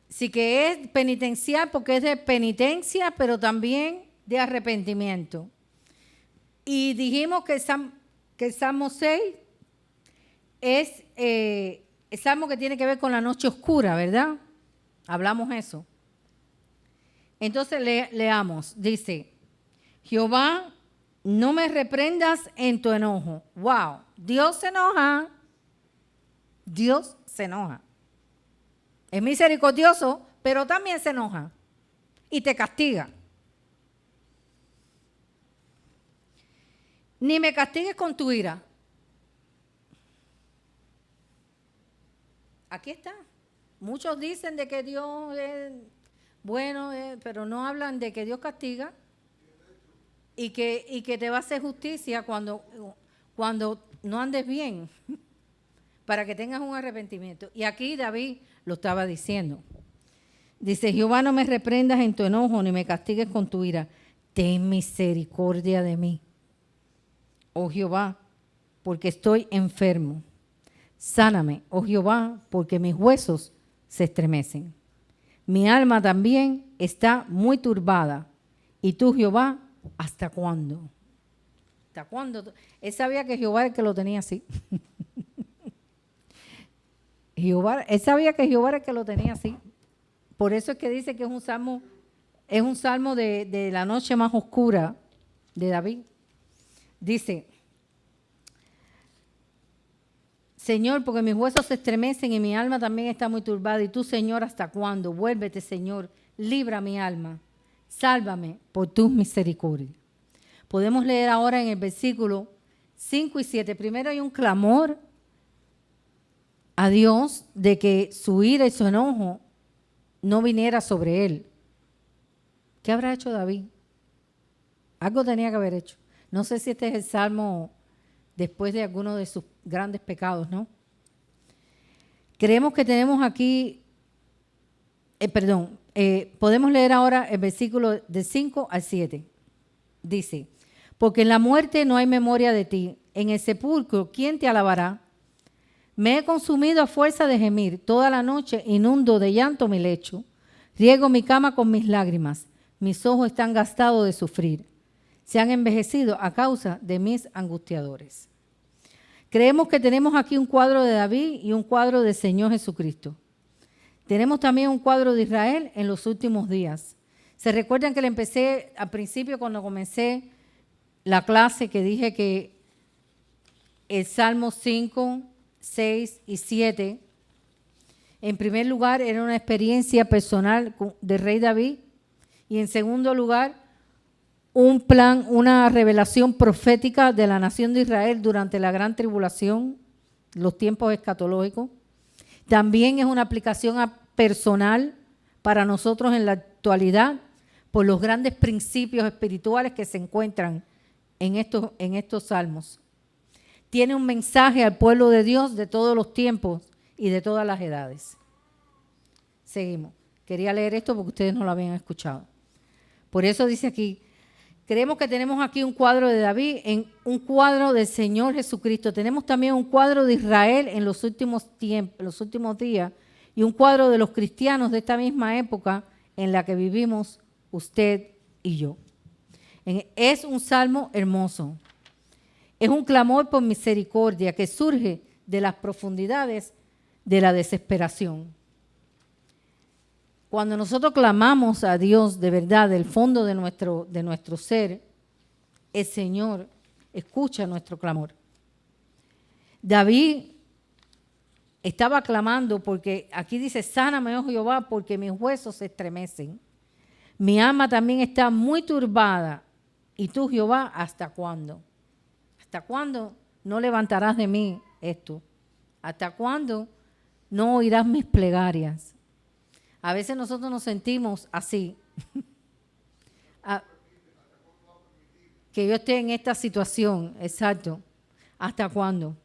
sí que es penitencial porque es de penitencia, pero también de arrepentimiento. Y dijimos que el Salmo 6 es el salmo que tiene que ver con la noche oscura, ¿verdad? Hablamos eso. Entonces leamos. Dice, Jehová, no me reprendas en tu enojo. ¡Wow! Dios se enoja. Dios se enoja. Es misericordioso, pero también se enoja y te castiga. Ni me castigues con tu ira. Aquí está. Muchos dicen de que Dios es bueno, pero no hablan de que Dios castiga y que te va a hacer justicia cuando no andes bien, para que tengas un arrepentimiento. Y aquí David lo estaba diciendo. Dice, Jehová, no me reprendas en tu enojo, ni me castigues con tu ira. Ten misericordia de mí, oh Jehová, porque estoy enfermo. Sáname, oh Jehová, porque mis huesos se estremecen. Mi alma también está muy turbada. Y tú, Jehová, ¿hasta cuándo? ¿Hasta cuándo? Él sabía que Jehová era el que lo tenía así. Él sabía que Jehová era el que lo tenía así. Por eso es que dice que es un salmo de la noche más oscura de David. Dice, Señor, porque mis huesos se estremecen y mi alma también está muy turbada. Y tú, Señor, ¿hasta cuándo? Vuélvete, Señor, libra mi alma. Sálvame por tus misericordias. Podemos leer ahora en el versículo 5 y 7. Primero hay un clamor a Dios de que su ira y su enojo no viniera sobre él. ¿Qué habrá hecho David? Algo tenía que haber hecho. No sé si este es el salmo después de alguno de sus grandes pecados, ¿no? Creemos que tenemos aquí, podemos leer ahora el versículo de 5 al 7. Dice, porque en la muerte no hay memoria de ti, en el sepulcro, ¿quién te alabará? Me he consumido a fuerza de gemir, toda la noche inundo de llanto mi lecho, riego mi cama con mis lágrimas, mis ojos están gastados de sufrir, se han envejecido a causa de mis angustiadores. Creemos que tenemos aquí un cuadro de David y un cuadro del Señor Jesucristo. Tenemos también un cuadro de Israel en los últimos días. ¿Se recuerdan que le empecé al principio cuando comencé la clase que dije que el Salmo 5, 6 y 7, en primer lugar, era una experiencia personal del rey David y en segundo lugar, un plan, una revelación profética de la nación de Israel durante la gran tribulación, los tiempos escatológicos. También es una aplicación personal para nosotros en la actualidad por los grandes principios espirituales que se encuentran en estos salmos. Tiene un mensaje al pueblo de Dios de todos los tiempos y de todas las edades. Seguimos. Quería leer esto porque ustedes no lo habían escuchado. Por eso dice aquí, creemos que tenemos aquí un cuadro de David, un cuadro del Señor Jesucristo. Tenemos también un cuadro de Israel en los últimos tiempos, los últimos días, y un cuadro de los cristianos de esta misma época en la que vivimos usted y yo. Es un salmo hermoso. Es un clamor por misericordia que surge de las profundidades de la desesperación. Cuando nosotros clamamos a Dios de verdad, del fondo de nuestro ser, el Señor escucha nuestro clamor. David estaba clamando porque aquí dice, sáname, oh Jehová, porque mis huesos se estremecen. Mi alma también está muy turbada. Y tú, Jehová, ¿hasta cuándo? ¿Hasta cuándo no levantarás de mí esto? ¿Hasta cuándo no oirás mis plegarias? A veces nosotros nos sentimos así. Que yo esté en esta situación, exacto. ¿Hasta cuándo?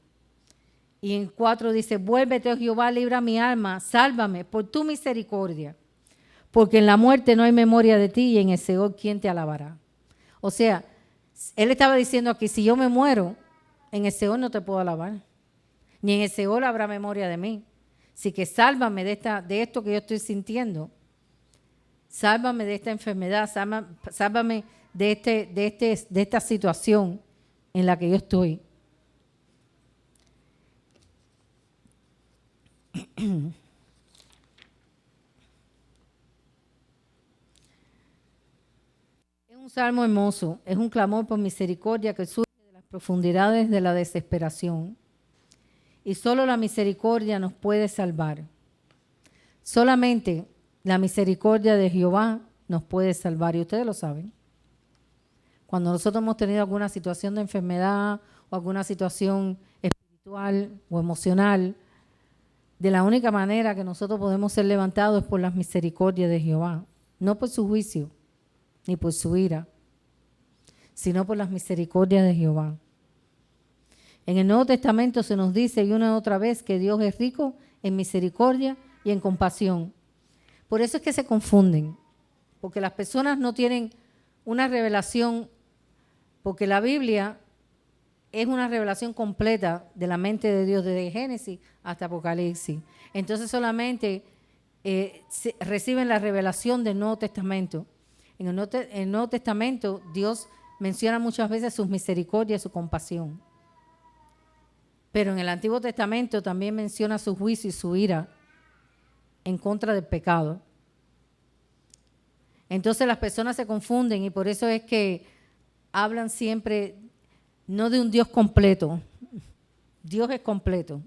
Y en 4 dice, vuélvete, oh Jehová, libra mi alma, sálvame por tu misericordia, porque en la muerte no hay memoria de ti y en el Seol, ¿quién te alabará? O sea, él estaba diciendo aquí, si yo me muero, en el Seol no te puedo alabar, ni en el Seol habrá memoria de mí. Así que sálvame de esto que yo estoy sintiendo, sálvame de esta enfermedad, sálvame de esta situación en la que yo estoy. Es un salmo hermoso, es un clamor por misericordia que surge de las profundidades de la desesperación. Y solo la misericordia nos puede salvar. Solamente la misericordia de Jehová nos puede salvar, y ustedes lo saben. Cuando nosotros hemos tenido alguna situación de enfermedad o alguna situación espiritual o emocional, de la única manera que nosotros podemos ser levantados es por las misericordias de Jehová, no por su juicio ni por su ira, sino por las misericordias de Jehová. En el Nuevo Testamento se nos dice y una y otra vez que Dios es rico en misericordia y en compasión. Por eso es que se confunden, porque las personas no tienen una revelación, porque la Biblia es una revelación completa de la mente de Dios desde Génesis hasta Apocalipsis. Entonces solamente reciben la revelación del Nuevo Testamento. En el Nuevo Testamento Dios menciona muchas veces sus misericordias y su compasión. Pero en el Antiguo Testamento también menciona su juicio y su ira en contra del pecado. Entonces las personas se confunden y por eso es que hablan siempre no de un Dios completo. Dios es completo.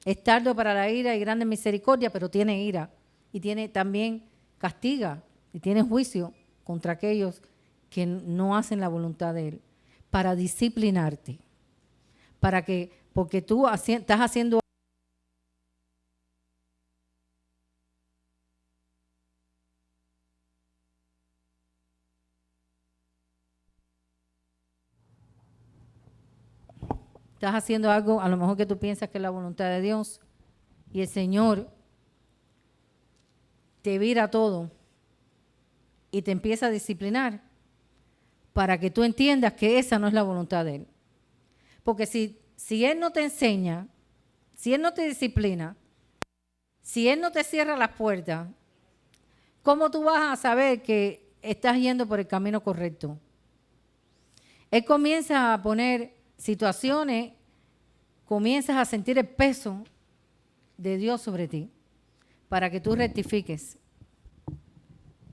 Es tardo para la ira y grande misericordia, pero tiene ira. Y tiene también castiga y tiene juicio contra aquellos que no hacen la voluntad de Él. Para disciplinarte. Porque tú estás haciendo algo, a lo mejor que tú piensas que es la voluntad de Dios, y el Señor te vira todo y te empieza a disciplinar para que tú entiendas que esa no es la voluntad de Él. Porque si Él no te enseña, si Él no te disciplina, si Él no te cierra las puertas, ¿cómo tú vas a saber que estás yendo por el camino correcto? Él comienza a poner situaciones, comienzas a sentir el peso de Dios sobre ti para que tú rectifiques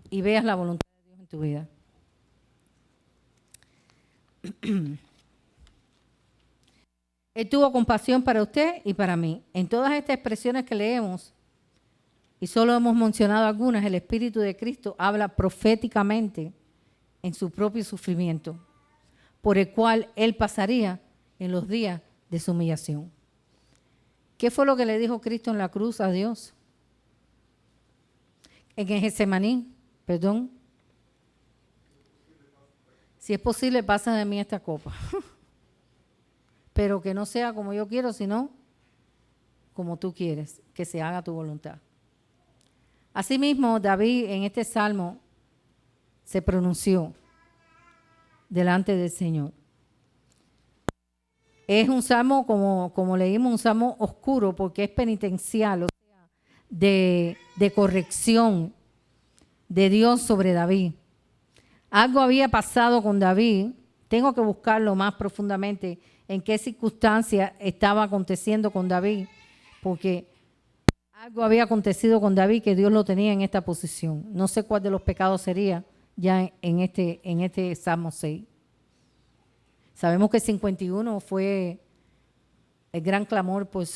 y veas la voluntad de Dios en tu vida. Él tuvo compasión para usted y para mí. En todas estas expresiones que leemos, y solo hemos mencionado algunas, el Espíritu de Cristo habla proféticamente en su propio sufrimiento, por el cual Él pasaría en los días de su humillación. ¿Qué fue lo que le dijo Cristo en la cruz a Dios? En el Getsemaní, perdón. Si es posible, pasa de mí esta copa. Pero que no sea como yo quiero, sino como tú quieres, que se haga tu voluntad. Asimismo, David en este salmo se pronunció delante del Señor. Es un salmo, como leímos, un salmo oscuro porque es penitencial, o sea, de corrección de Dios sobre David. Algo había pasado con David, tengo que buscarlo más profundamente en qué circunstancia estaba aconteciendo con David, porque algo había acontecido con David que Dios lo tenía en esta posición. No sé cuál de los pecados sería ya en este Salmo 6. Sabemos que 51 fue el gran clamor por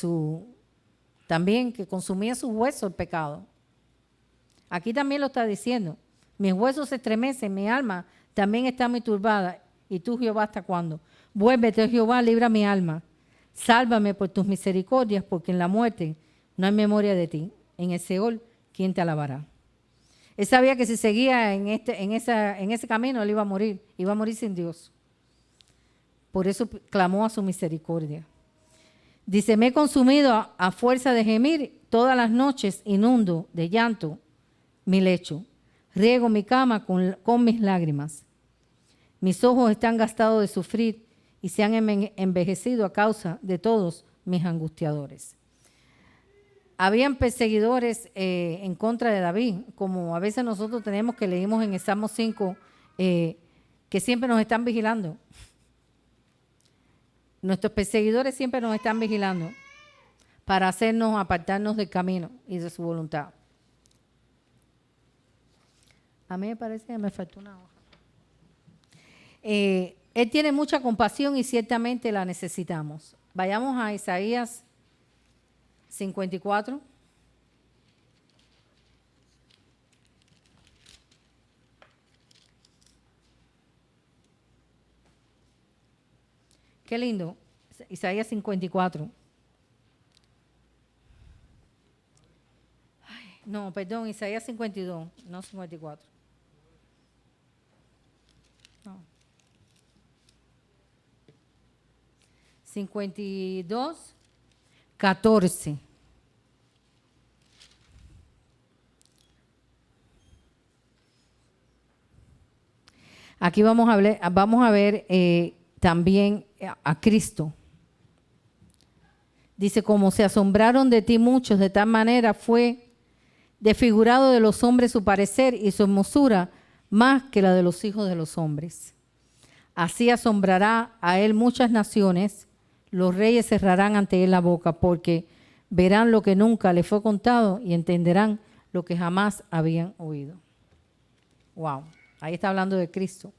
también que consumía sus huesos el pecado. Aquí también lo está diciendo. Mis huesos se estremecen, mi alma también está muy turbada. ¿Y tú, Jehová, hasta cuándo? Vuélvete, Jehová, libra mi alma. Sálvame por tus misericordias, porque en la muerte no hay memoria de ti. En el Seol, ¿quién te alabará? Él sabía que si seguía en ese camino, él iba a morir sin Dios. Por eso clamó a su misericordia. Dice, me he consumido a fuerza de gemir, todas las noches inundo de llanto mi lecho. Riego mi cama con mis lágrimas. Mis ojos están gastados de sufrir y se han envejecido a causa de todos mis angustiadores. Habían perseguidores en contra de David, como a veces nosotros tenemos que leímos en el Salmo 5, que siempre nos están vigilando. Nuestros perseguidores siempre nos están vigilando para hacernos apartarnos del camino y de su voluntad. A mí me parece que me faltó una hoja. Él tiene mucha compasión y ciertamente la necesitamos. Vayamos a Isaías 54. Qué lindo. Isaías 54. Ay, no, perdón, Isaías 52, no 54. No. 52, 14. Aquí vamos a ver también a Cristo. Dice, como se asombraron de ti muchos, de tal manera fue desfigurado de los hombres su parecer y su hermosura más que la de los hijos de los hombres. Así asombrará a él muchas naciones, los reyes cerrarán ante él la boca, porque verán lo que nunca le fue contado y entenderán lo que jamás habían oído. Wow, ahí está hablando de Cristo.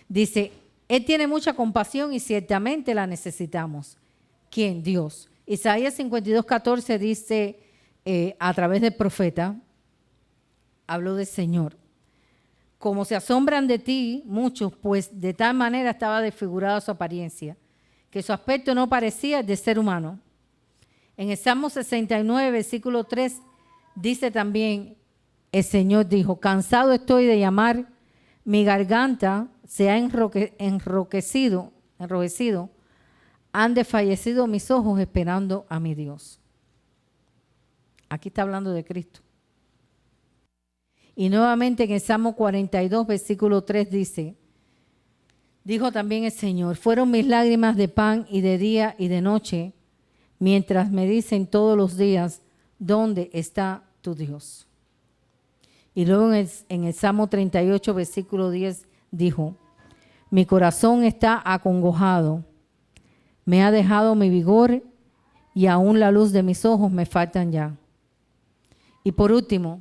Dice, él tiene mucha compasión y ciertamente la necesitamos. ¿Quién? Dios. Isaías 52, 14 dice, a través del profeta, habló del Señor. Como se asombran de ti muchos, pues de tal manera estaba desfigurada su apariencia, que su aspecto no parecía de ser humano. En el Salmo 69, versículo 3, dice también, el Señor dijo, cansado estoy de llamar, mi garganta se ha enrojecido, han desfallecido mis ojos esperando a mi Dios. Aquí está hablando de Cristo. Y nuevamente en el Salmo 42, versículo 3 dice, dijo también el Señor, fueron mis lágrimas de pan y de día y de noche, mientras me dicen todos los días, ¿dónde está tu Dios? Y luego en el Salmo 38, versículo 10, dijo, mi corazón está acongojado, me ha dejado mi vigor y aún la luz de mis ojos me faltan ya. Y por último,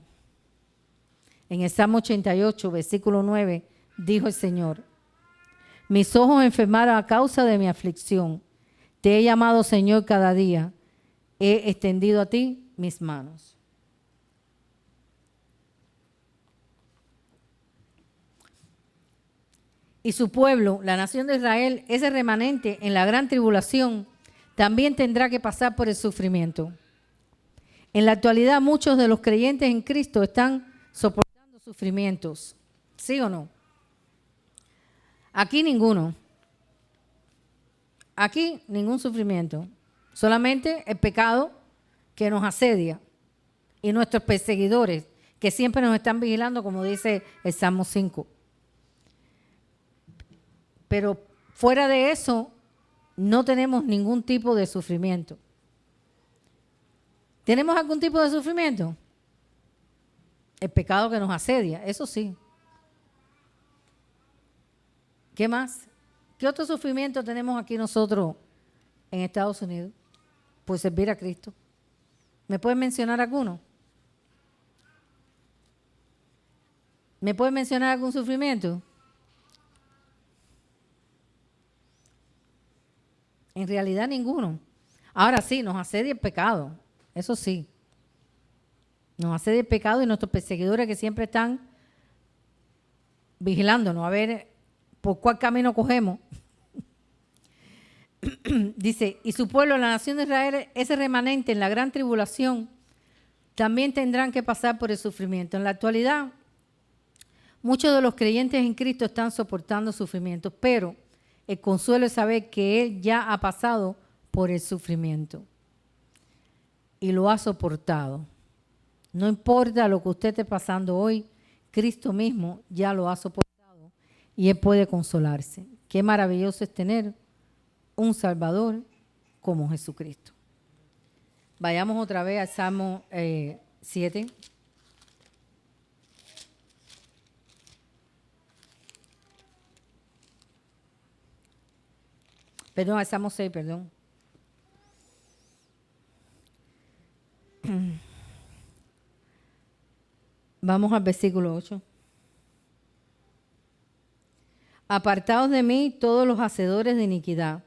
en el Salmo 88, versículo 9, dijo el Señor, mis ojos enfermaron a causa de mi aflicción. Te he llamado, Señor, cada día. He extendido a ti mis manos. Y su pueblo, la nación de Israel, ese remanente en la gran tribulación, también tendrá que pasar por el sufrimiento. En la actualidad, muchos de los creyentes en Cristo están soportando sufrimientos. ¿Sí o no? Aquí ninguno. Aquí ningún sufrimiento. Solamente el pecado que nos asedia y nuestros perseguidores que siempre nos están vigilando, como dice el Salmo 5. Pero fuera de eso, no tenemos ningún tipo de sufrimiento. ¿Tenemos algún tipo de sufrimiento? El pecado que nos asedia, eso sí. ¿Qué más? ¿Qué otro sufrimiento tenemos aquí nosotros en Estados Unidos? Por servir a Cristo. ¿Me pueden mencionar alguno? ¿Me pueden mencionar algún sufrimiento? En realidad ninguno. Ahora sí, nos asedia el pecado. Eso sí. Nos asedia el pecado y nuestros perseguidores que siempre están vigilándonos a ver por cuál camino cogemos. Dice, y su pueblo, la nación de Israel, ese remanente en la gran tribulación, también tendrán que pasar por el sufrimiento. En la actualidad, muchos de los creyentes en Cristo están soportando sufrimientos, pero el consuelo es saber que Él ya ha pasado por el sufrimiento y lo ha soportado. No importa lo que usted esté pasando hoy, Cristo mismo ya lo ha soportado y Él puede consolarse. Qué maravilloso es tener un Salvador como Jesucristo. Vayamos otra vez al Salmo 7. Perdón, al Salmo 6, perdón. Vamos al versículo 8. Apartaos de mí todos los hacedores de iniquidad,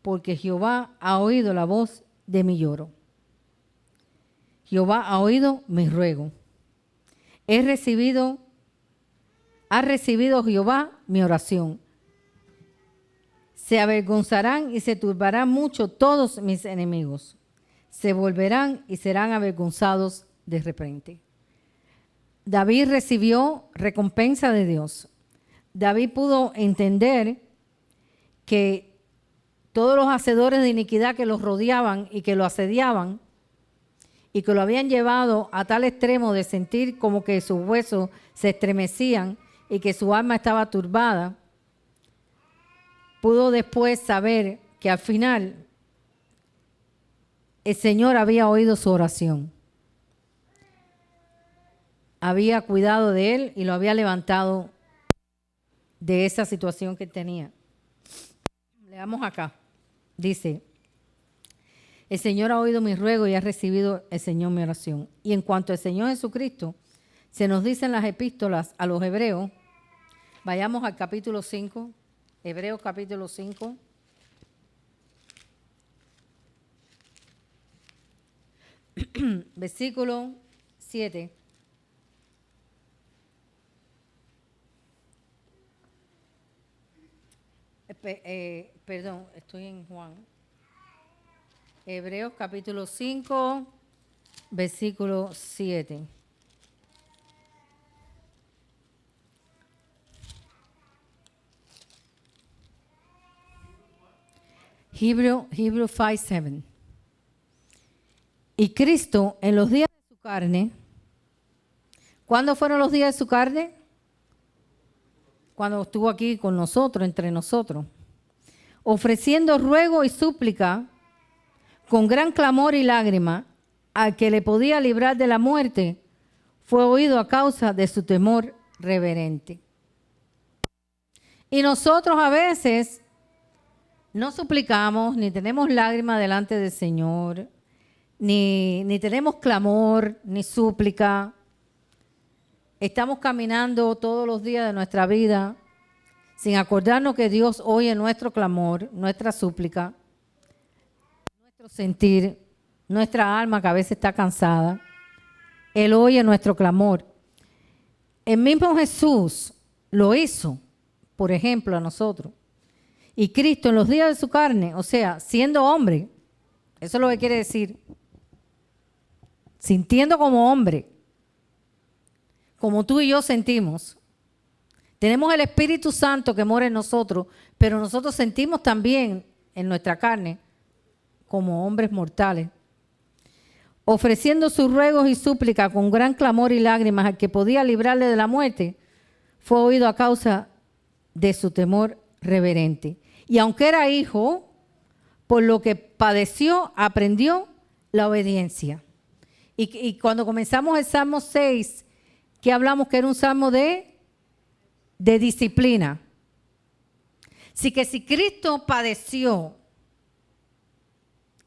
porque Jehová ha oído la voz de mi lloro. Jehová ha oído mi ruego. Ha recibido Jehová mi oración. Se avergonzarán y se turbarán mucho todos mis enemigos. Se volverán y serán avergonzados de repente. David recibió recompensa de Dios. David pudo entender que todos los hacedores de iniquidad que los rodeaban y que lo asediaban y que lo habían llevado a tal extremo de sentir como que sus huesos se estremecían y que su alma estaba turbada, pudo después saber que al final el Señor había oído su oración. Había cuidado de él y lo había levantado de esa situación que tenía. Leamos acá. Dice, el Señor ha oído mi ruego y ha recibido el Señor mi oración. Y en cuanto al Señor Jesucristo, se nos dice en las epístolas a los hebreos, vayamos al capítulo 5, Hebreos capítulo 5. Versículo 7. Perdón, estoy en Juan. Hebreos capítulo 5, versículo 7. Hebreos 5:7. Y Cristo en los días de su carne, ¿cuándo fueron los días de su carne? Cuando estuvo aquí con nosotros, entre nosotros, ofreciendo ruego y súplica con gran clamor y lágrima al que le podía librar de la muerte, fue oído a causa de su temor reverente. Y nosotros a veces no suplicamos, ni tenemos lágrimas delante del Señor, ni tenemos clamor, ni súplica. Estamos caminando todos los días de nuestra vida sin acordarnos que Dios oye nuestro clamor, nuestra súplica, nuestro sentir, nuestra alma que a veces está cansada. Él oye nuestro clamor. El mismo Jesús lo hizo, por ejemplo, a nosotros. Y Cristo en los días de su carne, o sea, siendo hombre, eso es lo que quiere decir, sintiendo como hombre, como tú y yo sentimos. Tenemos el Espíritu Santo que mora en nosotros, pero nosotros sentimos también en nuestra carne como hombres mortales. Ofreciendo sus ruegos y súplicas con gran clamor y lágrimas al que podía librarle de la muerte, fue oído a causa de su temor reverente. Y aunque era hijo, por lo que padeció, aprendió la obediencia. Y cuando comenzamos el Salmo 6, que hablamos que era un salmo de disciplina. Así que si Cristo padeció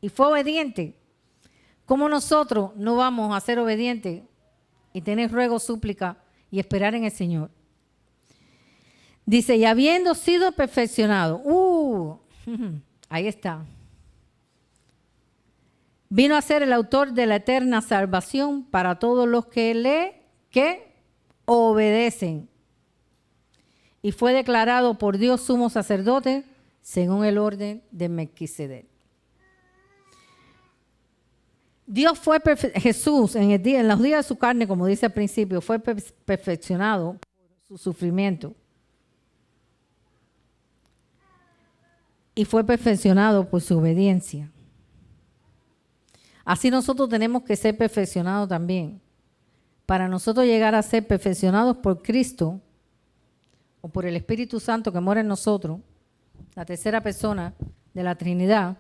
y fue obediente, ¿cómo nosotros no vamos a ser obedientes y tener ruego, súplica y esperar en el Señor? Dice, y habiendo sido perfeccionado, Ahí está. Vino a ser el autor de la eterna salvación para todos los que obedecen. Y fue declarado por Dios sumo sacerdote según el orden de Melquisedec. Jesús en los días de su carne, como dice al principio, fue perfeccionado por su sufrimiento. Y fue perfeccionado por su obediencia. Así nosotros tenemos que ser perfeccionados también. Para nosotros llegar a ser perfeccionados por Cristo o por el Espíritu Santo que mora en nosotros, la tercera persona de la Trinidad,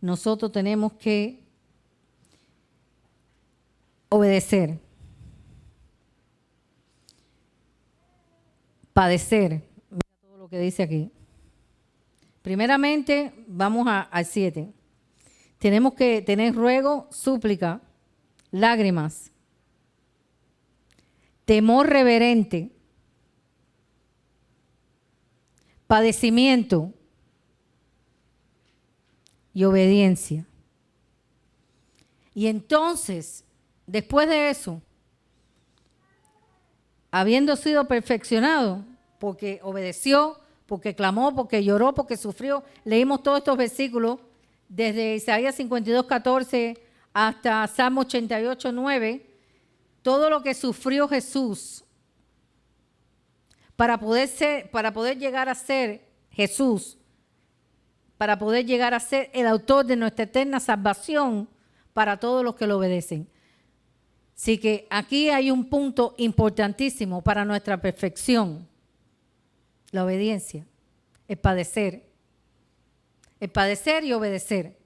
nosotros tenemos que obedecer, padecer. Mira todo lo que dice aquí. Primeramente, vamos al 7. Tenemos que tener ruego, súplica, lágrimas, temor reverente, padecimiento y obediencia. Y entonces, después de eso, habiendo sido perfeccionado, porque obedeció, porque clamó, porque lloró, porque sufrió, leímos todos estos versículos, desde Isaías 52, 14 hasta Salmo 88, 9, todo lo que sufrió Jesús para poder llegar a ser Jesús, para poder llegar a ser el autor de nuestra eterna salvación para todos los que lo obedecen. Así que aquí hay un punto importantísimo para nuestra perfección, la obediencia, el padecer y obedecer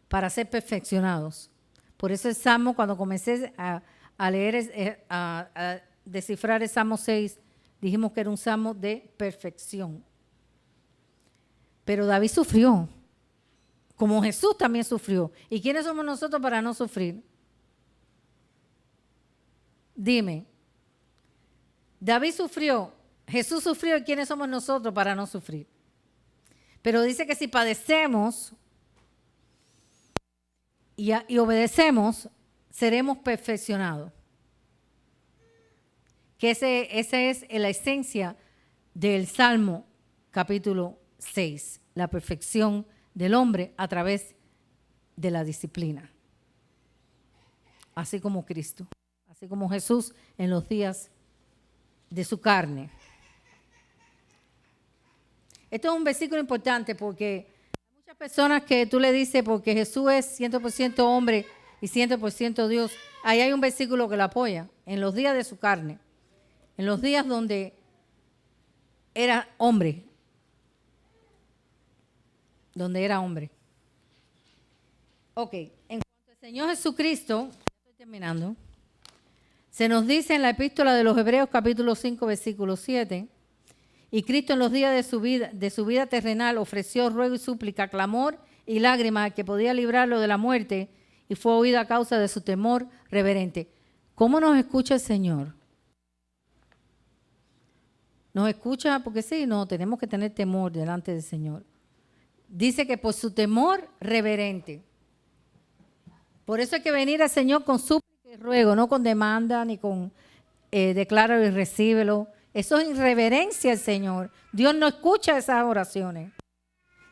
para ser perfeccionados. Por eso el Salmo, cuando comencé a leer, a descifrar el Salmo 6, dijimos que era un Salmo de perfección. Pero David sufrió, como Jesús también sufrió. ¿Y quiénes somos nosotros para no sufrir? Dime, David sufrió, Jesús sufrió, ¿y quiénes somos nosotros para no sufrir? Pero dice que si padecemos y obedecemos, seremos perfeccionados. Que esa es la esencia del Salmo capítulo 6, la perfección del hombre a través de la disciplina. Así como Cristo, así como Jesús en los días de su carne. Esto es un versículo importante porque hay muchas personas que tú le dices, porque Jesús es 100% hombre y 100% Dios, ahí hay un versículo que lo apoya, en los días de su carne, en los días donde era hombre, Ok, en cuanto al Señor Jesucristo, estoy terminando, se nos dice en la epístola de los Hebreos capítulo 5 versículo 7, y Cristo en los días de su vida terrenal ofreció ruego y súplica, clamor y lágrimas que podía librarlo de la muerte y fue oído a causa de su temor reverente. ¿Cómo nos escucha el Señor? Nos escucha porque sí, no, tenemos que tener temor delante del Señor. Dice que por su temor reverente. Por eso hay que venir al Señor con súplica y ruego, no con demanda ni con decláralo y recíbelo. Eso es irreverencia al Señor. Dios no escucha esas oraciones.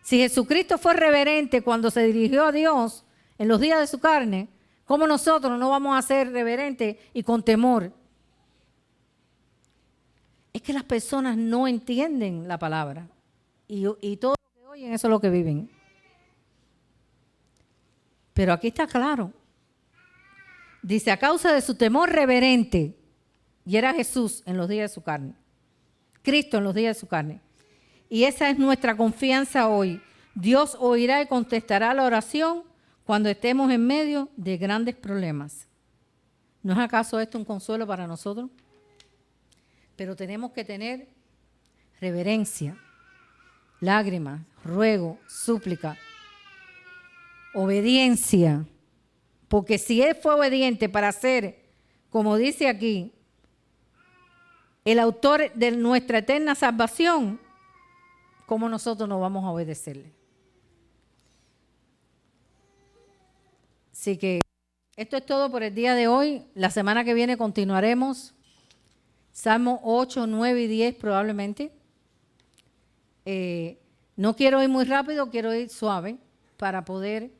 Si Jesucristo fue reverente cuando se dirigió a Dios en los días de su carne, ¿cómo nosotros no vamos a ser reverentes y con temor? Es que las personas no entienden la palabra y todo lo que oyen, eso es lo que viven. Pero aquí está claro. Dice, a causa de su temor reverente, y era Jesús en los días de su carne, Cristo en los días de su carne. Y esa es nuestra confianza hoy. Dios oirá y contestará la oración cuando estemos en medio de grandes problemas. ¿No es acaso esto un consuelo para nosotros? Pero tenemos que tener reverencia, lágrimas, ruego, súplica, obediencia. Porque si Él fue obediente para ser, como dice aquí, el autor de nuestra eterna salvación, ¿cómo nosotros no vamos a obedecerle? Así que esto es todo por el día de hoy. La semana que viene continuaremos. Salmo 8, 9 y 10 probablemente. No quiero ir muy rápido, quiero ir suave para poder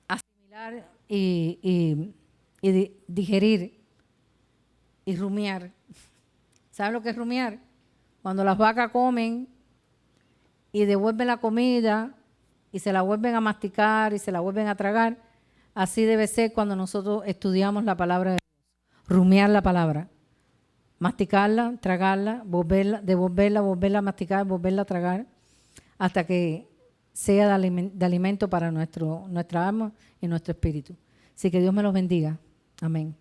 asimilar y digerir y rumiar. ¿Saben lo que es rumiar? Cuando las vacas comen y devuelven la comida y se la vuelven a masticar y se la vuelven a tragar, así debe ser cuando nosotros estudiamos la palabra de Dios. Rumiar la palabra. Masticarla, tragarla, devolverla, volverla a masticar, volverla a tragar, hasta que sea de alimento para nuestra alma y nuestro espíritu. Así que Dios me los bendiga. Amén.